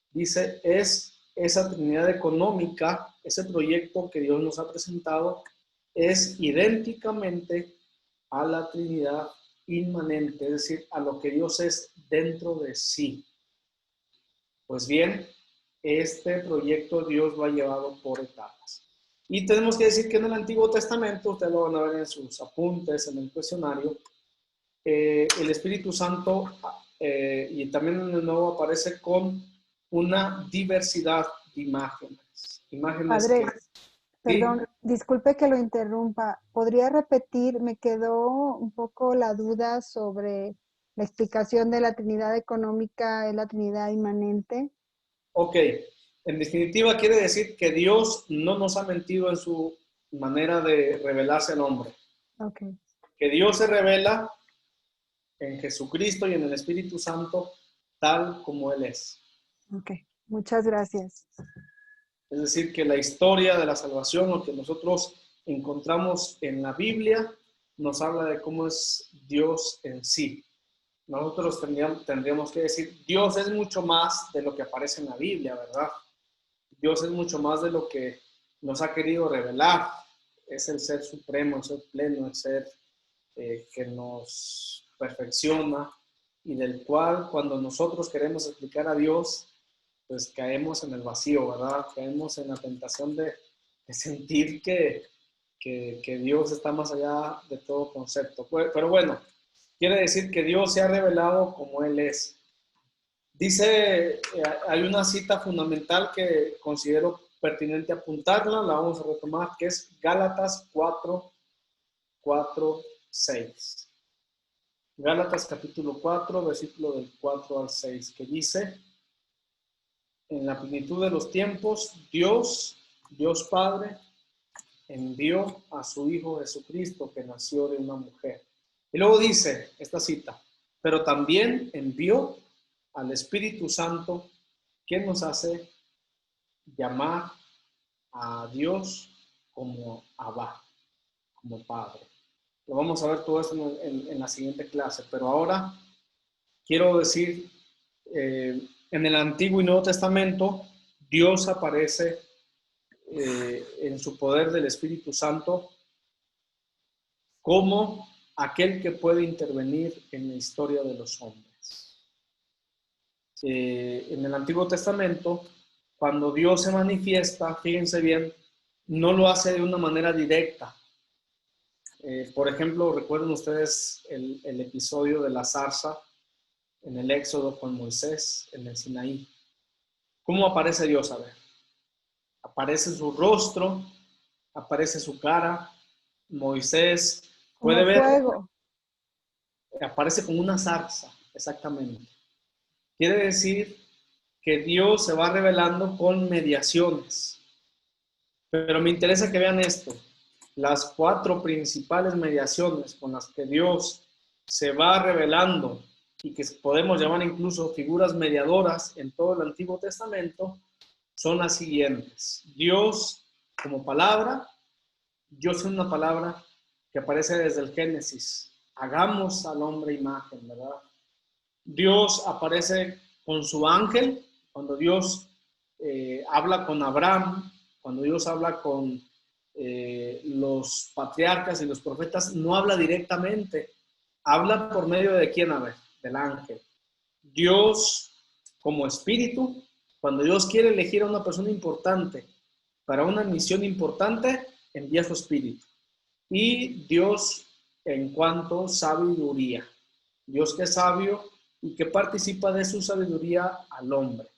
dice, es esa Trinidad económica, ese proyecto que Dios nos ha presentado, es idénticamente a la Trinidad inmanente, es decir, a lo que Dios es dentro de sí. Pues bien, este proyecto Dios lo ha llevado por etapas. Y tenemos que decir que en el Antiguo Testamento, ustedes lo van a ver en sus apuntes, en el cuestionario, el Espíritu Santo y también en el Nuevo aparece con una diversidad de imágenes. Padre, que, perdón, ¿sí? disculpe que lo interrumpa. ¿Podría repetir? Me quedó un poco la duda sobre la explicación de la Trinidad económica, es la Trinidad inmanente. Ok, en definitiva quiere decir que Dios no nos ha mentido en su manera de revelarse al hombre. Okay. Que Dios se revela en Jesucristo y en el Espíritu Santo tal como Él es. Ok, muchas gracias. Es decir, que la historia de la salvación, lo que nosotros encontramos en la Biblia, nos habla de cómo es Dios en sí. nosotros tendríamos que decir, Dios es mucho más de lo que aparece en la Biblia, ¿verdad? Dios es mucho más de lo que nos ha querido revelar. Es el ser supremo, el ser pleno, el ser que nos perfecciona y del cual cuando nosotros queremos explicar a Dios, pues caemos en el vacío, ¿verdad? Caemos en la tentación de sentir que Dios está más allá de todo concepto. Pero bueno, quiere decir que Dios se ha revelado como Él es. Dice, hay una cita fundamental que considero pertinente apuntarla, la vamos a retomar, que es Gálatas 4:6. Gálatas capítulo 4, versículo del 4 al 6, que dice, en la plenitud de los tiempos, Dios Padre, envió a su Hijo Jesucristo, que nació de una mujer. Y luego dice esta cita, pero también envió al Espíritu Santo, que nos hace llamar a Dios como Abba, como Padre. Lo vamos a ver todo esto en la siguiente clase, pero ahora quiero decir, en el Antiguo y Nuevo Testamento, Dios aparece en su poder del Espíritu Santo como aquel que puede intervenir en la historia de los hombres. En el Antiguo Testamento, cuando Dios se manifiesta, fíjense bien, no lo hace de una manera directa. Por ejemplo, recuerden ustedes el episodio de la zarza en el Éxodo con Moisés en el Sinaí. ¿Cómo aparece Dios? A ver, aparece su rostro, aparece su cara. Moisés puede Como ver, fuego. aparece como una zarza, exactamente. Quiere decir que Dios se va revelando con mediaciones. Pero me interesa que vean esto. Las 4 principales mediaciones con las que Dios se va revelando y que podemos llamar incluso figuras mediadoras en todo el Antiguo Testamento son las siguientes. Dios como palabra. Dios es una palabra que aparece desde el Génesis. Hagamos al hombre imagen, ¿verdad? Dios aparece con su ángel, cuando Dios habla con Abraham, cuando Dios habla con los patriarcas y los profetas, no habla directamente, habla por medio de quién, a ver, del ángel. Dios como espíritu, cuando Dios quiere elegir a una persona importante para una misión importante, envía su espíritu. Y Dios en cuanto sabiduría, Dios que es sabio y que participa de su sabiduría al hombre.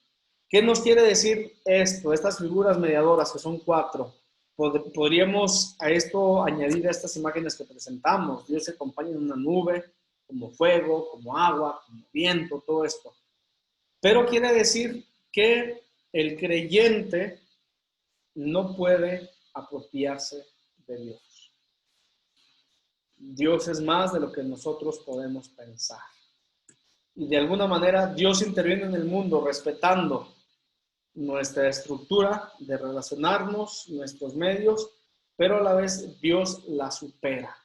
¿Qué nos quiere decir esto? Estas figuras mediadoras, que son 4, podríamos a esto añadir a estas imágenes que presentamos. Dios se acompaña en una nube, como fuego, como agua, como viento, todo esto. Pero quiere decir que el creyente no puede apropiarse de Dios. Dios es más de lo que nosotros podemos pensar. Y de alguna manera Dios interviene en el mundo respetando nuestra estructura de relacionarnos, nuestros medios, pero a la vez Dios la supera.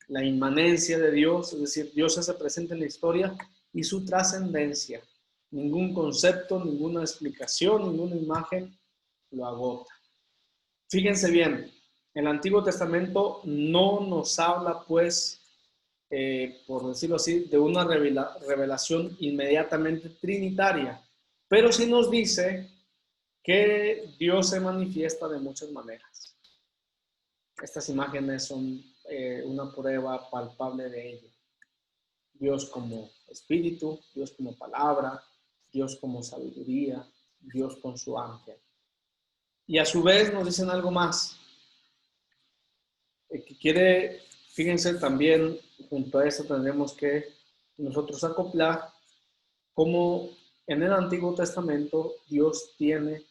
La inmanencia de Dios, es decir, Dios se hace presente en la historia y su trascendencia. Ningún concepto, ninguna explicación, ninguna imagen lo agota. Fíjense bien, el Antiguo Testamento no nos habla, pues, por decirlo así, de una revelación inmediatamente trinitaria, pero sí nos dice que Dios se manifiesta de muchas maneras. Estas imágenes son una prueba palpable de ello. Dios como espíritu, Dios como palabra, Dios como sabiduría, Dios con su ángel. Y a su vez nos dicen algo más, que quiere, fíjense también, junto a eso tendremos que nosotros acoplar cómo en el Antiguo Testamento Dios tiene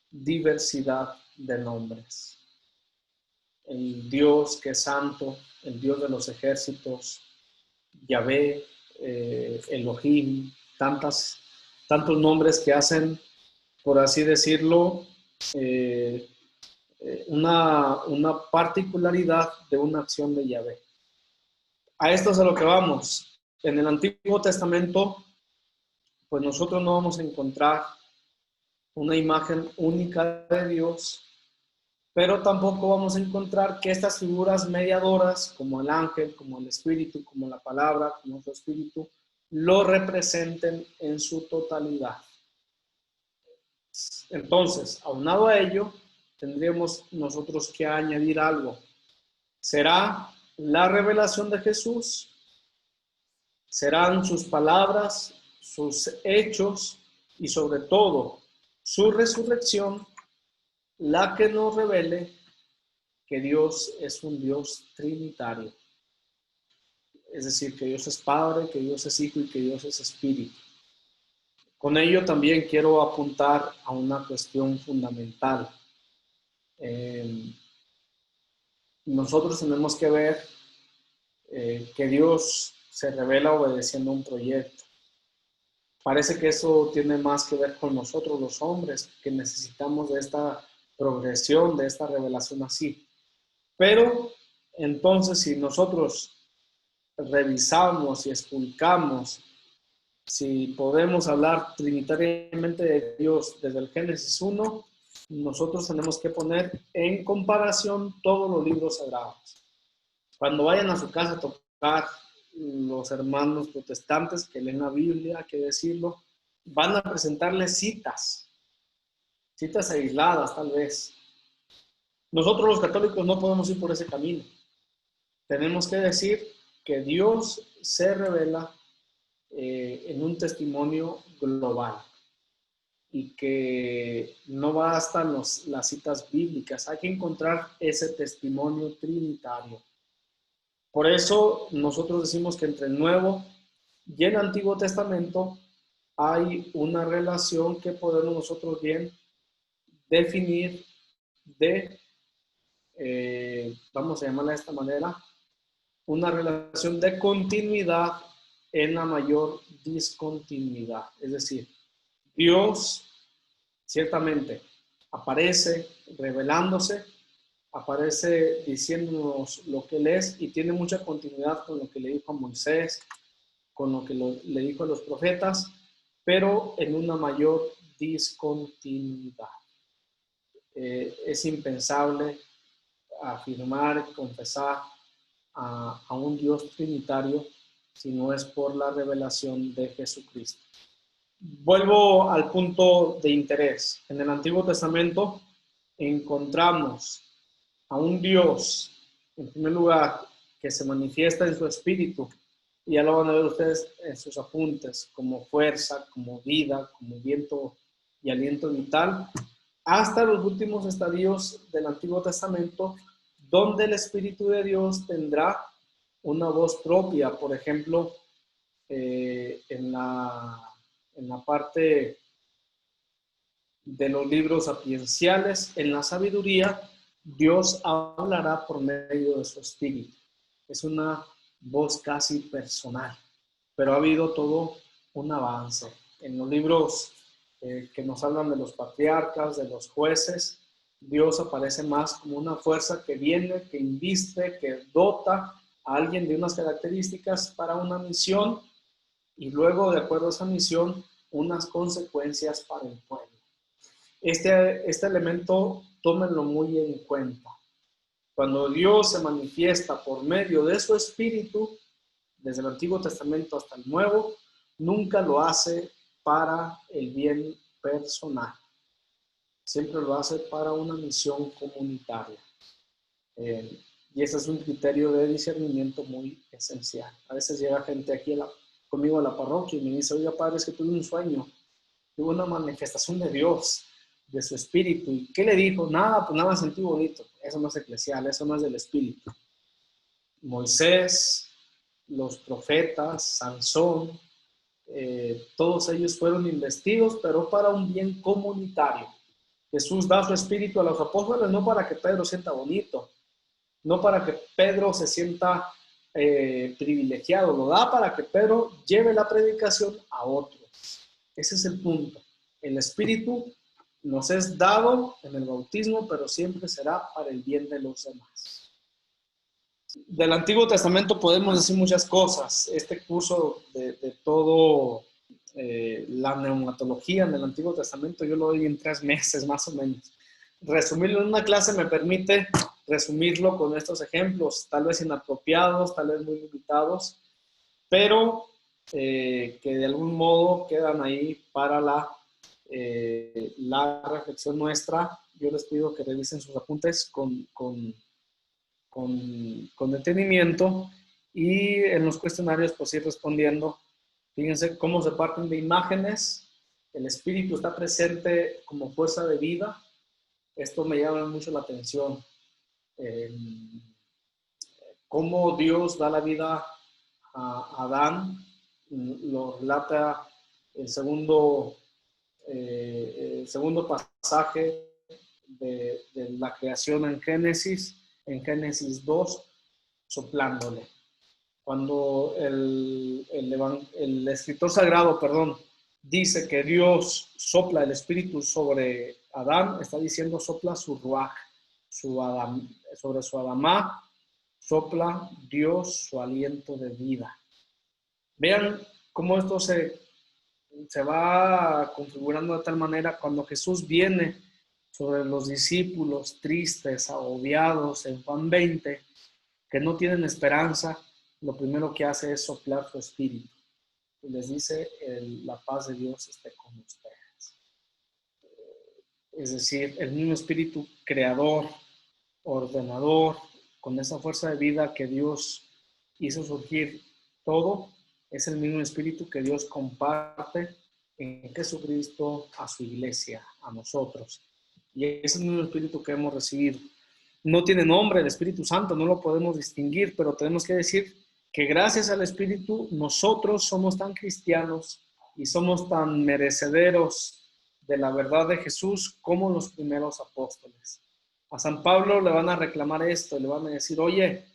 diversidad de nombres. El Dios que es santo, el Dios de los ejércitos, Yahvé, Elohim, tantos nombres que hacen, por así decirlo, una particularidad de una acción de Yahvé. A esto es a lo que vamos. en el Antiguo Testamento, pues nosotros no vamos a encontrar una imagen única de Dios, pero tampoco vamos a encontrar que estas figuras mediadoras, como el ángel, como el espíritu, como la palabra, como otro espíritu, lo representen en su totalidad. Entonces, aunado a ello, tendríamos nosotros que añadir algo. ¿Será la revelación de Jesús? ¿Serán sus palabras, sus hechos y sobre todo su resurrección la que nos revele que Dios es un Dios trinitario? Es decir, que Dios es Padre, que Dios es Hijo y que Dios es Espíritu. Con ello también quiero apuntar a una cuestión fundamental. Nosotros tenemos que ver que Dios se revela obedeciendo un proyecto. Parece que eso tiene más que ver con nosotros los hombres, que necesitamos de esta progresión, de esta revelación así. Pero entonces, si nosotros revisamos y explicamos, si podemos hablar trinitariamente de Dios desde el Génesis 1, nosotros tenemos que poner en comparación todos los libros sagrados. Cuando vayan a su casa a tocar los hermanos protestantes que leen la Biblia, hay que decirlo, van a presentarles citas aisladas tal vez. Nosotros los católicos no podemos ir por ese camino. Tenemos que decir que Dios se revela en un testimonio global y que no bastan las citas bíblicas, hay que encontrar ese testimonio trinitario. Por eso nosotros decimos que entre el Nuevo y el Antiguo Testamento hay una relación que podemos nosotros bien definir vamos a llamarla de esta manera, una relación de continuidad en la mayor discontinuidad. Es decir, Dios ciertamente aparece revelándose, aparece diciéndonos lo que Él es y tiene mucha continuidad con lo que le dijo a Moisés, con lo que le dijo a los profetas, pero en una mayor discontinuidad. Es impensable afirmar, confesar a un Dios trinitario si no es por la revelación de Jesucristo. Vuelvo al punto de interés. En el Antiguo Testamento encontramos a un Dios, en primer lugar, que se manifiesta en su espíritu, y ya lo van a ver ustedes en sus apuntes, como fuerza, como vida, como viento y aliento vital, hasta los últimos estadios del Antiguo Testamento, donde el Espíritu de Dios tendrá una voz propia. Por ejemplo, en la parte de los libros sapienciales, en la sabiduría, Dios hablará por medio de su Espíritu. Es una voz casi personal, pero ha habido todo un avance. En los libros que nos hablan de los patriarcas, de los jueces, Dios aparece más como una fuerza que viene, que inviste, que dota a alguien de unas características para una misión y luego, de acuerdo a esa misión, unas consecuencias para el pueblo. Este elemento, tómenlo muy en cuenta. Cuando Dios se manifiesta por medio de su Espíritu, desde el Antiguo Testamento hasta el Nuevo, nunca lo hace para el bien personal. Siempre lo hace para una misión comunitaria. Y ese es un criterio de discernimiento muy esencial. A veces llega gente aquí conmigo a la parroquia y me dice: oiga, padre, es que tuve un sueño, tuve una manifestación de Dios, de su Espíritu. ¿Y qué le dijo? Nada, pues nada, sentí bonito. Eso no es eclesial, eso no es del Espíritu. Moisés, los profetas, Sansón, todos ellos fueron investidos, pero para un bien comunitario. Jesús da su Espíritu a los apóstoles no para que Pedro sienta bonito, no para que Pedro se sienta privilegiado, lo da para que Pedro lleve la predicación a otros. Ese es el punto. El Espíritu nos es dado en el bautismo, pero siempre será para el bien de los demás. Del Antiguo Testamento podemos decir muchas cosas. Este curso de todo la neumatología en el Antiguo Testamento yo lo doy en 3 meses más o menos. Resumirlo en una clase me permite resumirlo con estos ejemplos, tal vez inapropiados, tal vez muy limitados, pero que de algún modo quedan ahí para la reflexión nuestra. Yo les pido que revisen sus apuntes con detenimiento y en los cuestionarios pues ir respondiendo. Fíjense cómo se parten de imágenes. El espíritu está presente como fuerza de vida. Esto me llama mucho la atención. Cómo Dios da la vida a Adán. Lo relata el segundo pasaje de la creación en Génesis 2, soplándole. Cuando el escritor sagrado, dice que Dios sopla el espíritu sobre Adán, está diciendo sopla su ruaj, sobre su Adamá, sopla Dios su aliento de vida. Vean cómo esto se va configurando de tal manera cuando Jesús viene sobre los discípulos tristes, agobiados en Juan 20, que no tienen esperanza. Lo primero que hace es soplar su espíritu y les dice, la paz de Dios esté con ustedes. Es decir, el mismo espíritu creador, ordenador, con esa fuerza de vida que Dios hizo surgir todo, es el mismo espíritu que Dios comparte en Jesucristo a su iglesia, a nosotros. Y es el mismo espíritu que hemos recibido. No tiene nombre el Espíritu Santo, no lo podemos distinguir, pero tenemos que decir que gracias al Espíritu nosotros somos tan cristianos y somos tan merecederos de la verdad de Jesús como los primeros apóstoles. A San Pablo le van a reclamar esto, le van a decir, oye,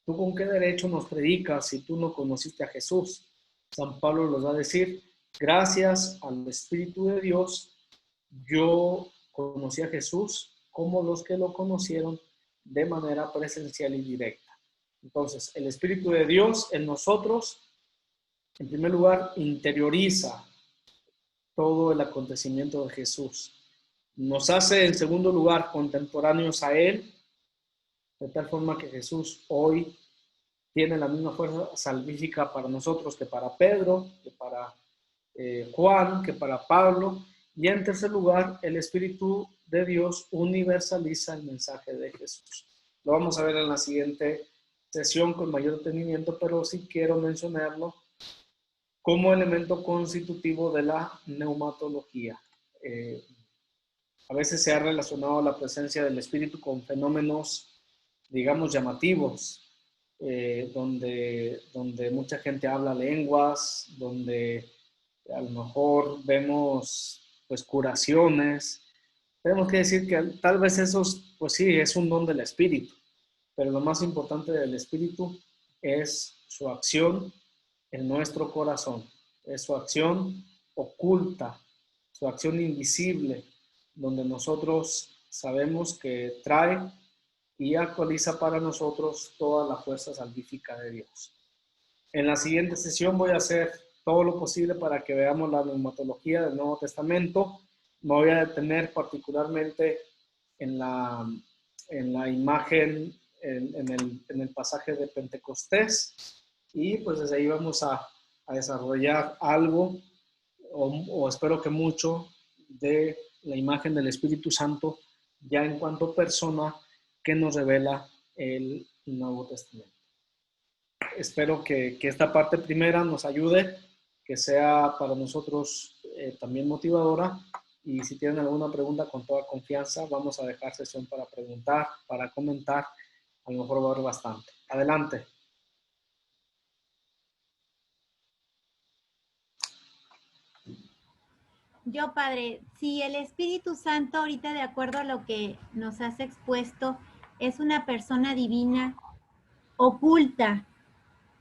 ¿tú con qué derecho nos predicas si tú no conociste a Jesús? San Pablo les va a decir, gracias al Espíritu de Dios, yo conocí a Jesús como los que lo conocieron de manera presencial y directa. Entonces, el Espíritu de Dios en nosotros, en primer lugar, interioriza todo el acontecimiento de Jesús. Nos hace, en segundo lugar, contemporáneos a Él, de tal forma que Jesús hoy tiene la misma fuerza salvífica para nosotros que para Pedro, que para Juan, que para Pablo. Y en tercer lugar, el Espíritu de Dios universaliza el mensaje de Jesús. Lo vamos a ver en la siguiente sesión con mayor detenimiento, pero sí quiero mencionarlo como elemento constitutivo de la neumatología. A veces se ha relacionado la presencia del Espíritu con fenómenos, digamos, llamativos, donde mucha gente habla lenguas, donde a lo mejor vemos pues curaciones. Tenemos que decir que tal vez esos, pues sí, es un don del Espíritu, pero lo más importante del Espíritu es su acción en nuestro corazón, es su acción oculta, su acción invisible, donde nosotros sabemos que trae y actualiza para nosotros toda la fuerza salvífica de Dios. En la siguiente sesión voy a hacer todo lo posible para que veamos la neumatología del Nuevo Testamento. Me voy a detener particularmente en la imagen, en el pasaje de Pentecostés, y pues desde ahí vamos a desarrollar algo, o espero que mucho, de la imagen del Espíritu Santo, ya en cuanto persona que nos revela el Nuevo Testamento. Espero que esta parte primera nos ayude, que sea para nosotros también motivadora. Y si tienen alguna pregunta, con toda confianza, vamos a dejar sesión para preguntar, para comentar. A lo mejor va a haber bastante. Adelante. Yo, Padre, si el Espíritu Santo, ahorita de acuerdo a lo que nos has expuesto, es una persona divina oculta,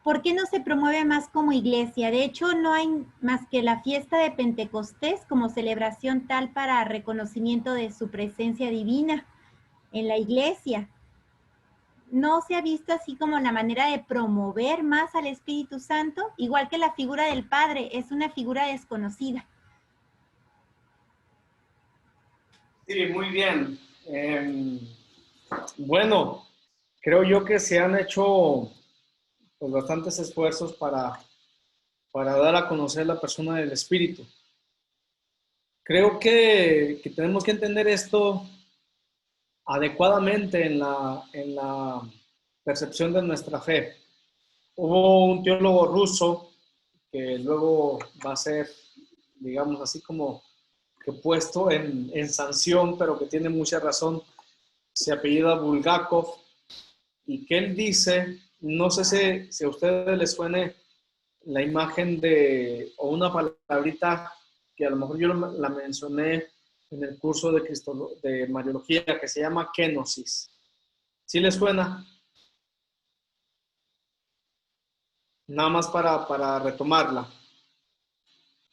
¿por qué no se promueve más como iglesia? De hecho, no hay más que la fiesta de Pentecostés como celebración tal para reconocimiento de su presencia divina en la iglesia. no se ha visto así como la manera de promover más al Espíritu Santo, igual que la figura del Padre, es una figura desconocida. Sí, muy bien. Bueno, creo yo que se han hecho pues, bastantes esfuerzos para dar a conocer la persona del Espíritu. Creo que tenemos que entender esto adecuadamente en la percepción de nuestra fe. Hubo un teólogo ruso que luego va a ser, digamos así como que puesto en sanción, pero que tiene mucha razón, se apellida Bulgakov, y que él dice, no sé si a ustedes les suene la imagen de, o una palabrita que a lo mejor yo la mencioné en el curso de Mariología, que se llama kenosis. ¿Sí les suena? Nada más para retomarla.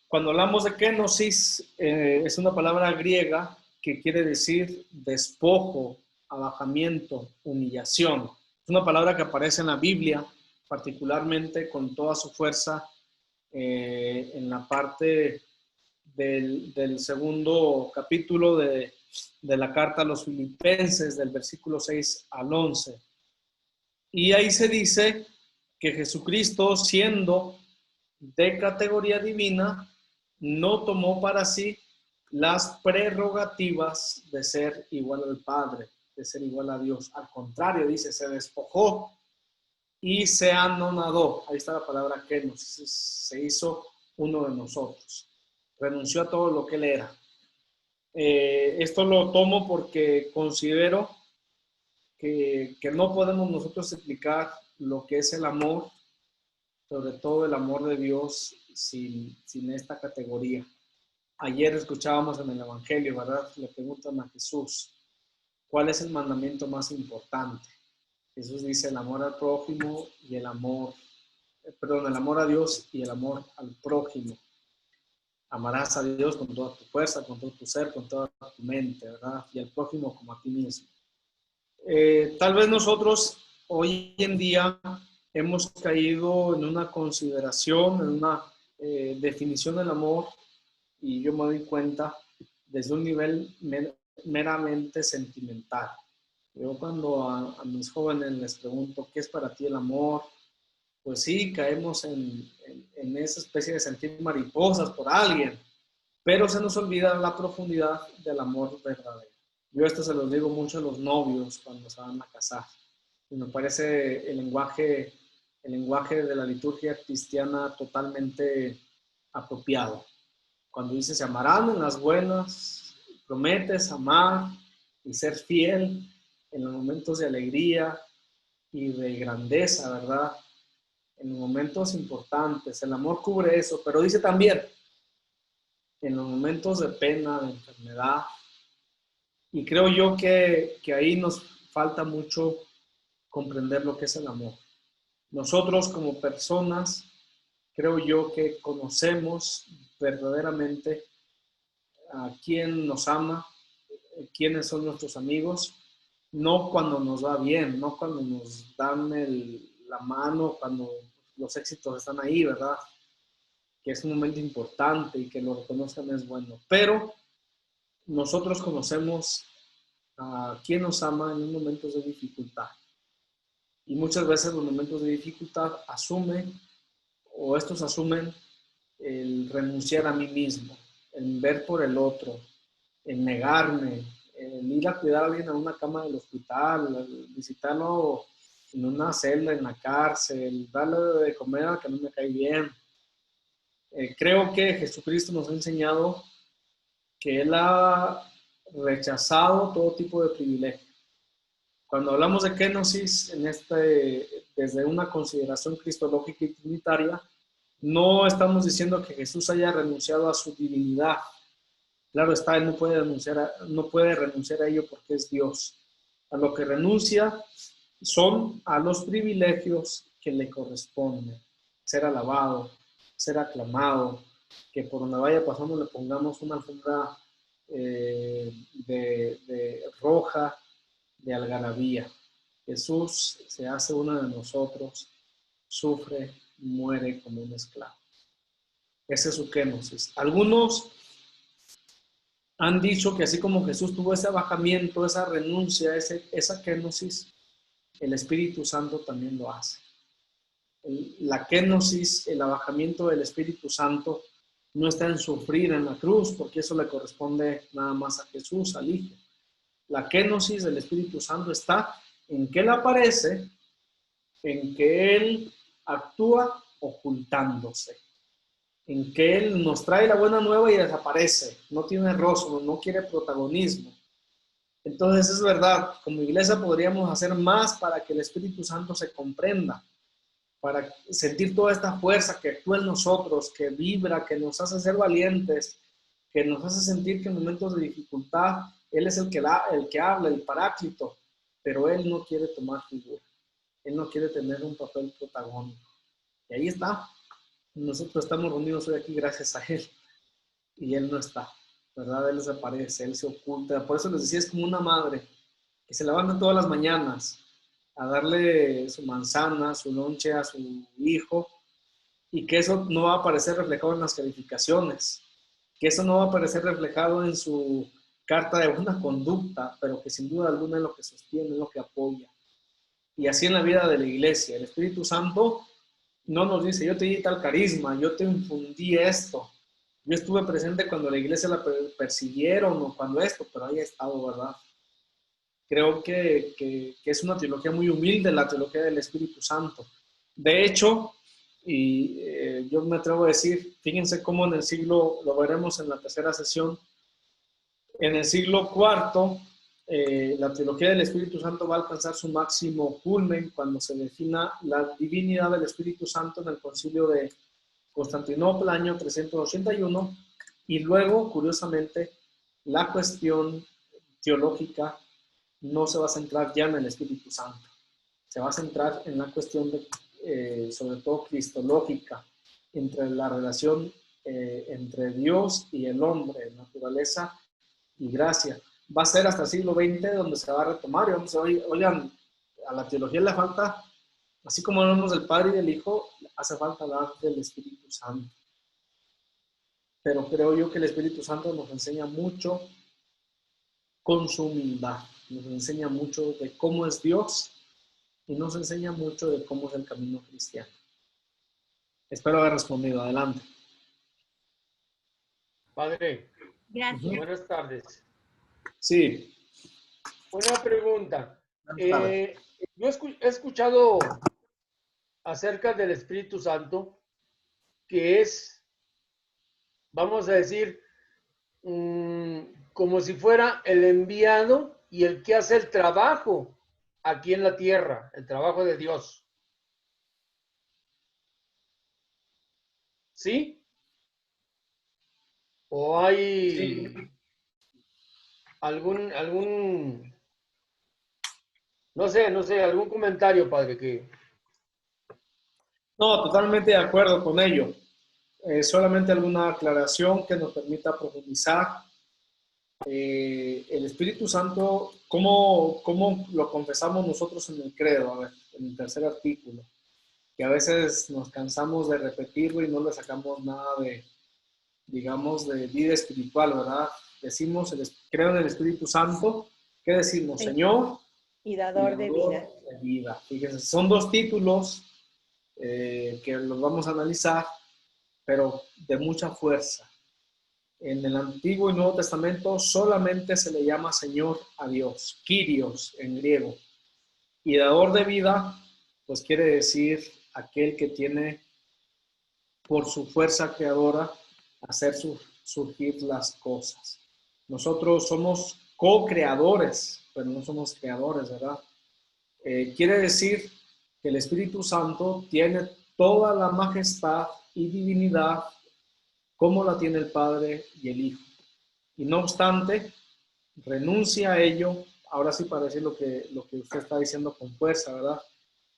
Cuando hablamos de kenosis, es una palabra griega que quiere decir despojo, abajamiento, humillación. Es una palabra que aparece en la Biblia, particularmente con toda su fuerza en la parte del segundo capítulo de la carta a los Filipenses, del versículo 6 al 11. Y ahí se dice que Jesucristo, siendo de categoría divina, no tomó para sí las prerrogativas de ser igual al Padre, de ser igual a Dios. Al contrario, dice, se despojó y se anonadó. Ahí está la palabra kenos, se hizo uno de nosotros. Renunció a todo lo que él era. Esto lo tomo porque considero que no podemos nosotros explicar lo que es el amor, sobre todo el amor de Dios, sin esta categoría. Ayer escuchábamos en el Evangelio, ¿verdad? Le preguntan a Jesús, ¿cuál es el mandamiento más importante? Jesús dice el amor al prójimo y el amor a Dios y el amor al prójimo. Amarás a Dios con toda tu fuerza, con todo tu ser, con toda tu mente, ¿verdad? Y al prójimo como a ti mismo. Tal vez nosotros hoy en día hemos caído en una consideración, en una definición del amor, y yo me doy cuenta desde un nivel meramente sentimental. Yo cuando a mis jóvenes les pregunto, ¿qué es para ti el amor? Pues sí, caemos en esa especie de sentir mariposas por alguien, pero se nos olvida la profundidad del amor verdadero. Yo esto se los digo mucho a los novios cuando se van a casar. Y me parece el lenguaje de la liturgia cristiana totalmente apropiado. Cuando dice, se amarán en las buenas, prometes amar y ser fiel en los momentos de alegría y de grandeza, ¿verdad? En los momentos importantes. El amor cubre eso, pero dice también, en los momentos de pena, de enfermedad. Y creo yo que ahí nos falta mucho comprender lo que es el amor. Nosotros como personas, creo yo que conocemos verdaderamente a quién nos ama, quiénes son nuestros amigos, no cuando nos va bien, no cuando nos dan la mano, cuando los éxitos están ahí, ¿verdad? Que es un momento importante y que lo reconozcan es bueno. Pero nosotros conocemos a quién nos ama en momentos de dificultad. Y muchas veces los momentos de dificultad asumen el renunciar a mí mismo, el ver por el otro, el negarme, el ir a cuidar a alguien en una cama del hospital, el visitarlo en una celda, en la cárcel, darle de comer a que no me cae bien. Creo que Jesucristo nos ha enseñado que Él ha rechazado todo tipo de privilegio. Cuando hablamos de kenosis, desde una consideración cristológica y trinitaria, no estamos diciendo que Jesús haya renunciado a su divinidad. Claro está, Él no puede renunciar a ello porque es Dios. A lo que renuncia son a los privilegios que le corresponden. Ser alabado, ser aclamado, que por donde vaya pasando le pongamos una alfombra de roja, de algarabía. Jesús se hace uno de nosotros, sufre, muere como un esclavo. Ese es su kenosis. Algunos han dicho que así como Jesús tuvo ese abajamiento, esa renuncia, esa kenosis, el Espíritu Santo también lo hace. La kenosis, el abajamiento del Espíritu Santo, no está en sufrir en la cruz, porque eso le corresponde nada más a Jesús, al Hijo. La kenosis del Espíritu Santo está en que Él aparece, en que Él actúa ocultándose, en que Él nos trae la buena nueva y desaparece, no tiene rostro, no quiere protagonismo. Entonces es verdad, como iglesia podríamos hacer más para que el Espíritu Santo se comprenda, para sentir toda esta fuerza que actúa en nosotros, que vibra, que nos hace ser valientes, que nos hace sentir que en momentos de dificultad Él es el que habla, el paráclito, pero Él no quiere tomar figura. Él no quiere tener un papel protagónico. Y ahí está. Nosotros estamos reunidos hoy aquí gracias a Él. Y Él no está, ¿verdad? Él desaparece, Él se oculta. Por eso les decía, es como una madre que se levanta todas las mañanas a darle su manzana, su lonche a su hijo, y que eso no va a aparecer reflejado en las calificaciones, que eso no va a aparecer reflejado en su carta de buena conducta, pero que sin duda alguna es lo que sostiene, es lo que apoya. Y así en la vida de la iglesia, el Espíritu Santo no nos dice, yo te di tal carisma, yo te infundí esto, yo estuve presente cuando la iglesia la persiguieron o cuando esto, pero ahí ha estado, ¿verdad? Creo que es una teología muy humilde, la teología del Espíritu Santo. De hecho, y yo me atrevo a decir, fíjense cómo en el siglo, lo veremos en la tercera sesión, en el siglo IV, la teología del Espíritu Santo va a alcanzar su máximo culmen cuando se defina la divinidad del Espíritu Santo en el concilio de Constantinopla, año 381, y luego, curiosamente, la cuestión teológica no se va a centrar ya en el Espíritu Santo, se va a centrar en la cuestión de, sobre todo cristológica, entre la relación entre Dios y el hombre, naturaleza y gracia. Va a ser hasta el siglo XX donde se va a retomar. Y vamos a oigan, a la teología le falta, así como hablamos del Padre y del Hijo, hace falta hablar del Espíritu Santo. Pero creo yo que el Espíritu Santo nos enseña mucho con su humildad, nos enseña mucho de cómo es Dios y nos enseña mucho de cómo es el camino cristiano. Espero haber respondido. Adelante. Padre, Gracias. buenas tardes. Sí. Una pregunta. Yo he escuchado acerca del Espíritu Santo, que es, vamos a decir, como si fuera el enviado y el que hace el trabajo aquí en la tierra, el trabajo de Dios. ¿Sí? ¿O hay algún no sé, algún comentario, padre, que... No, totalmente de acuerdo con ello. Solamente alguna aclaración que nos permita profundizar. El Espíritu Santo, ¿cómo lo confesamos nosotros en el credo? A ver, en el tercer artículo, que a veces nos cansamos de repetirlo y no le sacamos nada de, digamos, de vida espiritual, ¿verdad? Decimos, creo en el Espíritu Santo. ¿Qué decimos? Sí. Señor y dador de vida. Fíjense, son dos títulos que los vamos a analizar, pero de mucha fuerza. En el Antiguo y Nuevo Testamento solamente se le llama Señor a Dios, Kyrios en griego. Y dador de vida, pues quiere decir aquel que tiene por su fuerza creadora hacer surgir las cosas. Nosotros somos co-creadores, pero no somos creadores, ¿verdad? Quiere decir que el Espíritu Santo tiene toda la majestad y divinidad como la tiene el Padre y el Hijo. Y no obstante, renuncia a ello, ahora sí para decir lo que usted está diciendo con fuerza, ¿verdad?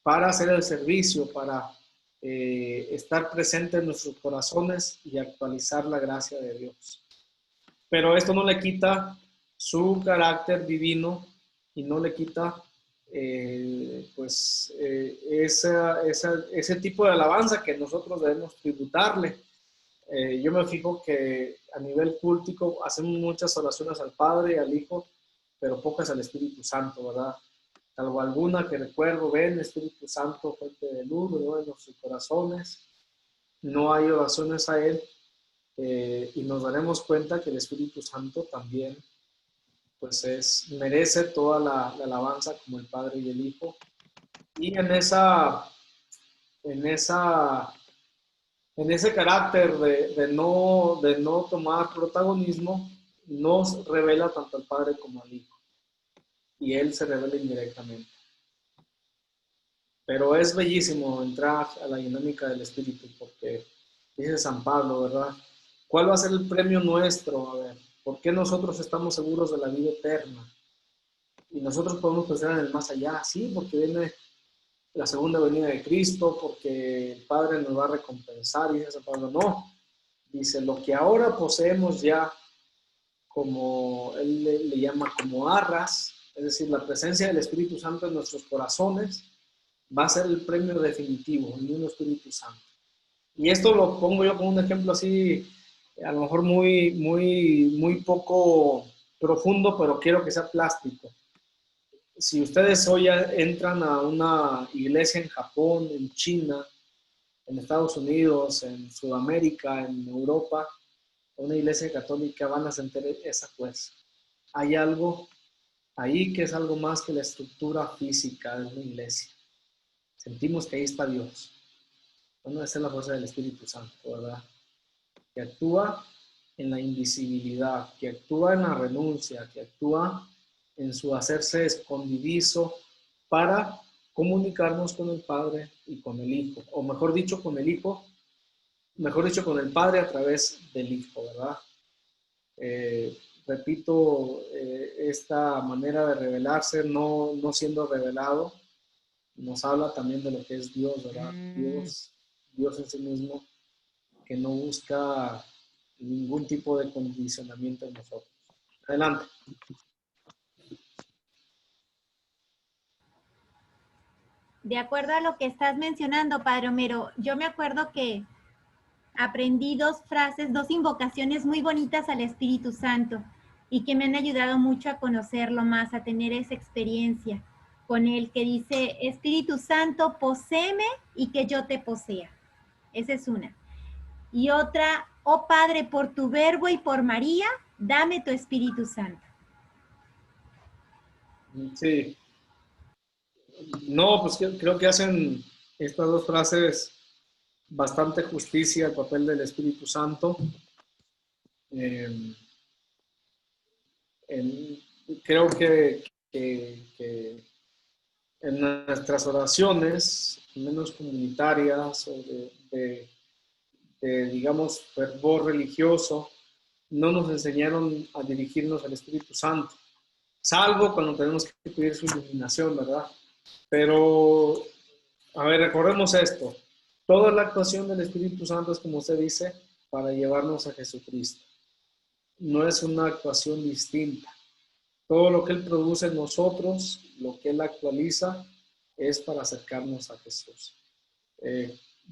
Para hacer el servicio, para estar presente en nuestros corazones y actualizar la gracia de Dios. Pero esto no le quita su carácter divino y no le quita ese tipo de alabanza que nosotros debemos tributarle. Yo me fijo que a nivel cultico hacemos muchas oraciones al Padre y al Hijo, pero pocas al Espíritu Santo, ¿verdad? Salvo alguna que recuerdo, ven, Espíritu Santo, fuente de luz, ¿no? En nuestros corazones. No hay oraciones a Él, y nos daremos cuenta que el Espíritu Santo también pues merece toda la alabanza como el Padre y el Hijo. Y en ese carácter de no tomar protagonismo, nos revela tanto al Padre como al Hijo. Y Él se revela indirectamente. Pero es bellísimo entrar a la dinámica del Espíritu, porque dice San Pablo, ¿verdad? ¿Cuál va a ser el premio nuestro? A ver, ¿por qué nosotros estamos seguros de la vida eterna? Y nosotros podemos pensar en el más allá, sí, porque viene la segunda venida de Cristo, porque el Padre nos va a recompensar, y dice San Pablo, no. Dice, lo que ahora poseemos ya, como él le llama como arras, es decir, la presencia del Espíritu Santo en nuestros corazones, va a ser el premio definitivo, el mismo Espíritu Santo. Y esto lo pongo yo como un ejemplo así, a lo mejor muy poco profundo, pero quiero que sea plástico. Si ustedes hoy entran a una iglesia en Japón, en China, en Estados Unidos, en Sudamérica, en Europa, una iglesia católica, van a sentir esa fuerza. Hay algo ahí que es algo más que la estructura física de una iglesia. Sentimos que ahí está Dios. Bueno, esa es la fuerza del Espíritu Santo, ¿verdad? Que actúa en la invisibilidad, que actúa en la renuncia, que actúa en su hacerse escondidizo para comunicarnos con el Padre y con el Hijo, o mejor dicho, con el Hijo, mejor dicho, con el Padre a través del Hijo, ¿verdad? Repito, esta manera de revelarse, no siendo revelado, nos habla también de lo que es Dios, ¿verdad? Dios en sí mismo, que no busca ningún tipo de condicionamiento en nosotros. Adelante. De acuerdo a lo que estás mencionando, Padre Homero, yo me acuerdo que aprendí dos frases, dos invocaciones muy bonitas al Espíritu Santo y que me han ayudado mucho a conocerlo más, a tener esa experiencia con él, que dice, Espíritu Santo, poséeme y que yo te posea. Esa es una. Y otra, oh Padre, por tu verbo y por María, dame tu Espíritu Santo. Sí. No, pues creo que hacen estas dos frases bastante justicia al papel del Espíritu Santo. Creo que en nuestras oraciones, menos comunitarias o digamos, fervor religioso, no nos enseñaron a dirigirnos al Espíritu Santo, salvo cuando tenemos que pedir su iluminación, ¿verdad? Pero, a ver, recordemos esto. Toda la actuación del Espíritu Santo es, como usted dice, para llevarnos a Jesucristo. No es una actuación distinta. Todo lo que Él produce en nosotros, lo que Él actualiza, es para acercarnos a Jesús.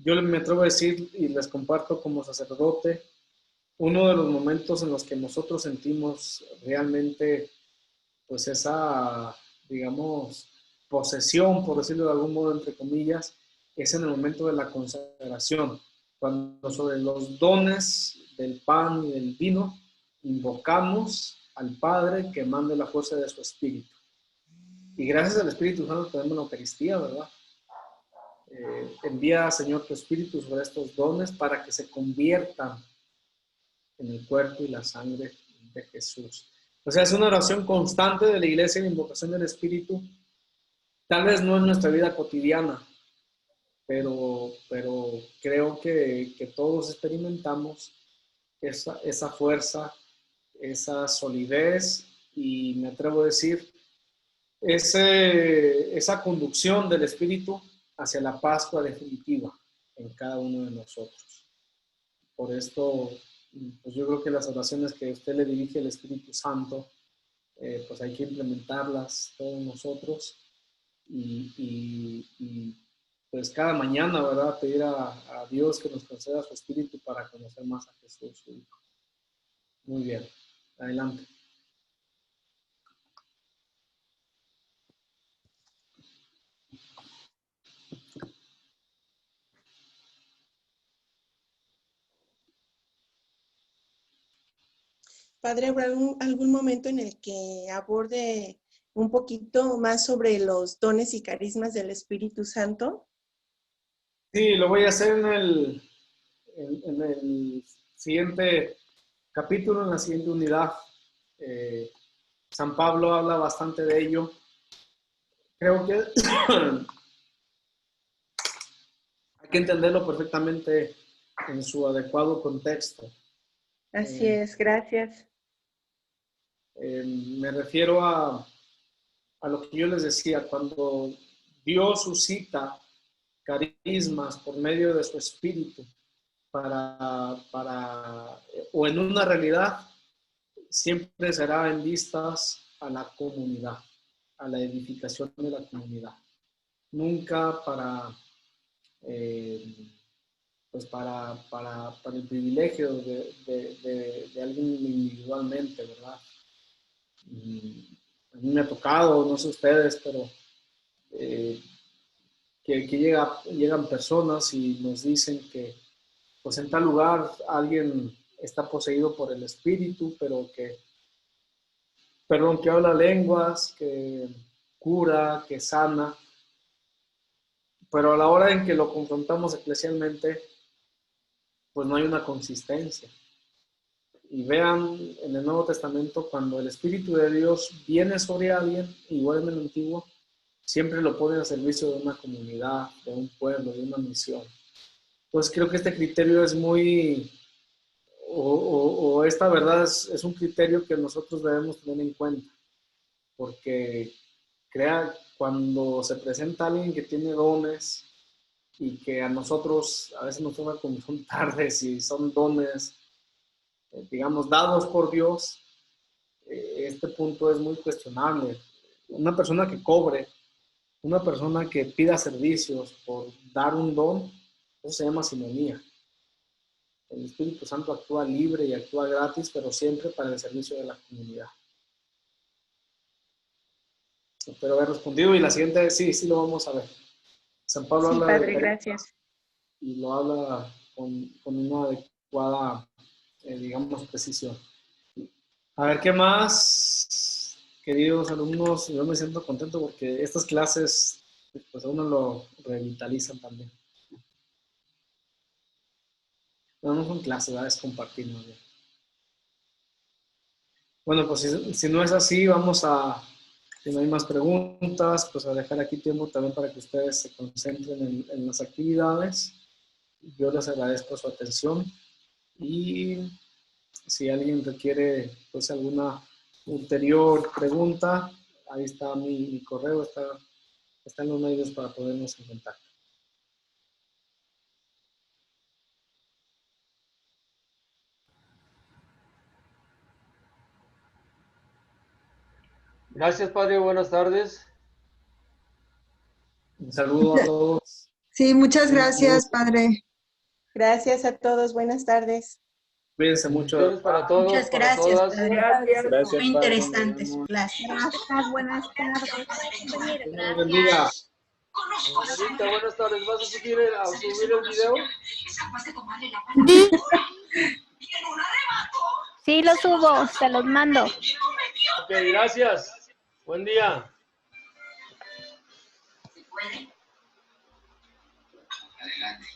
Yo me atrevo a decir y les comparto como sacerdote, uno de los momentos en los que nosotros sentimos realmente pues esa, digamos, posesión, por decirlo de algún modo, entre comillas, es en el momento de la consagración, cuando sobre los dones del pan y del vino invocamos al Padre que mande la fuerza de su Espíritu. Y gracias al Espíritu Santo tenemos la Eucaristía, ¿verdad? Envía, Señor, tu Espíritu sobre estos dones para que se conviertan en el cuerpo y la sangre de Jesús. O sea, es una oración constante de la Iglesia en invocación del Espíritu. Tal vez no en nuestra vida cotidiana, pero creo que todos experimentamos esa fuerza, esa solidez y me atrevo a decir, esa conducción del Espíritu hacia la Pascua definitiva en cada uno de nosotros. Por esto, pues yo creo que las oraciones que usted le dirige al Espíritu Santo, pues hay que implementarlas todos nosotros y pues cada mañana, ¿verdad? Pedir a Dios que nos conceda su espíritu para conocer más a Jesús, su Hijo. Muy bien, adelante. Padre, ¿habrá algún momento en el que aborde un poquito más sobre los dones y carismas del Espíritu Santo? Sí, lo voy a hacer en el siguiente capítulo, en la siguiente unidad. San Pablo habla bastante de ello. Creo que hay que entenderlo perfectamente en su adecuado contexto. Así es, gracias. Me refiero a lo que yo les decía, cuando Dios suscita carismas por medio de su espíritu o en una realidad, siempre será en vistas a la comunidad, a la edificación de la comunidad. Nunca pues para el privilegio de alguien individualmente, ¿verdad? A mí me ha tocado, no sé ustedes, pero que llegan personas y nos dicen que pues en tal lugar alguien está poseído por el espíritu, pero que habla lenguas, que cura, que sana, pero a la hora en que lo confrontamos eclesialmente, pues no hay una consistencia. Y vean en el Nuevo Testamento, cuando el Espíritu de Dios viene sobre alguien, igual en el Antiguo, siempre lo pone al servicio de una comunidad, de un pueblo, de una misión. Entonces creo que este criterio es muy, o esta verdad es un criterio que nosotros debemos tener en cuenta, porque cuando se presenta alguien que tiene dones y que a nosotros a veces nos toca confrontar si son dones, digamos, dados por Dios, este punto es muy cuestionable. Una persona que cobre, una persona que pida servicios por dar un don, eso se llama simonía. El Espíritu Santo actúa libre y actúa gratis, pero siempre para el servicio de la comunidad. Espero haber respondido y la siguiente, sí lo vamos a ver. San Pablo Sí, habla Padre, de gracias. y lo habla con una adecuada, digamos, precisión. A ver, ¿qué más? Queridos alumnos, yo me siento contento porque estas clases, pues a uno lo revitalizan también. No son clases, ¿verdad? Es compartir más bien. Bueno, pues si no es así, si no hay más preguntas, pues a dejar aquí tiempo también para que ustedes se concentren en las actividades. Yo les agradezco su atención y si alguien requiere pues alguna ulterior pregunta, ahí está mi correo, están los medios para podernos en contacto. Gracias, padre. Buenas tardes. Un saludo a todos. Sí, muchas gracias, padre. Gracias a todos, buenas tardes. Cuídense mucho. Bendiciones para todos, Muchas para gracias, todas. padre. Gracias, Muy padre. interesante su clase. Gracias, buenas tardes. Dios los bendiga. Señorita, buenas tardes. ¿Vas a subir el video? Sí, lo subo, se los mando. Ok, gracias. Buen día. Adelante.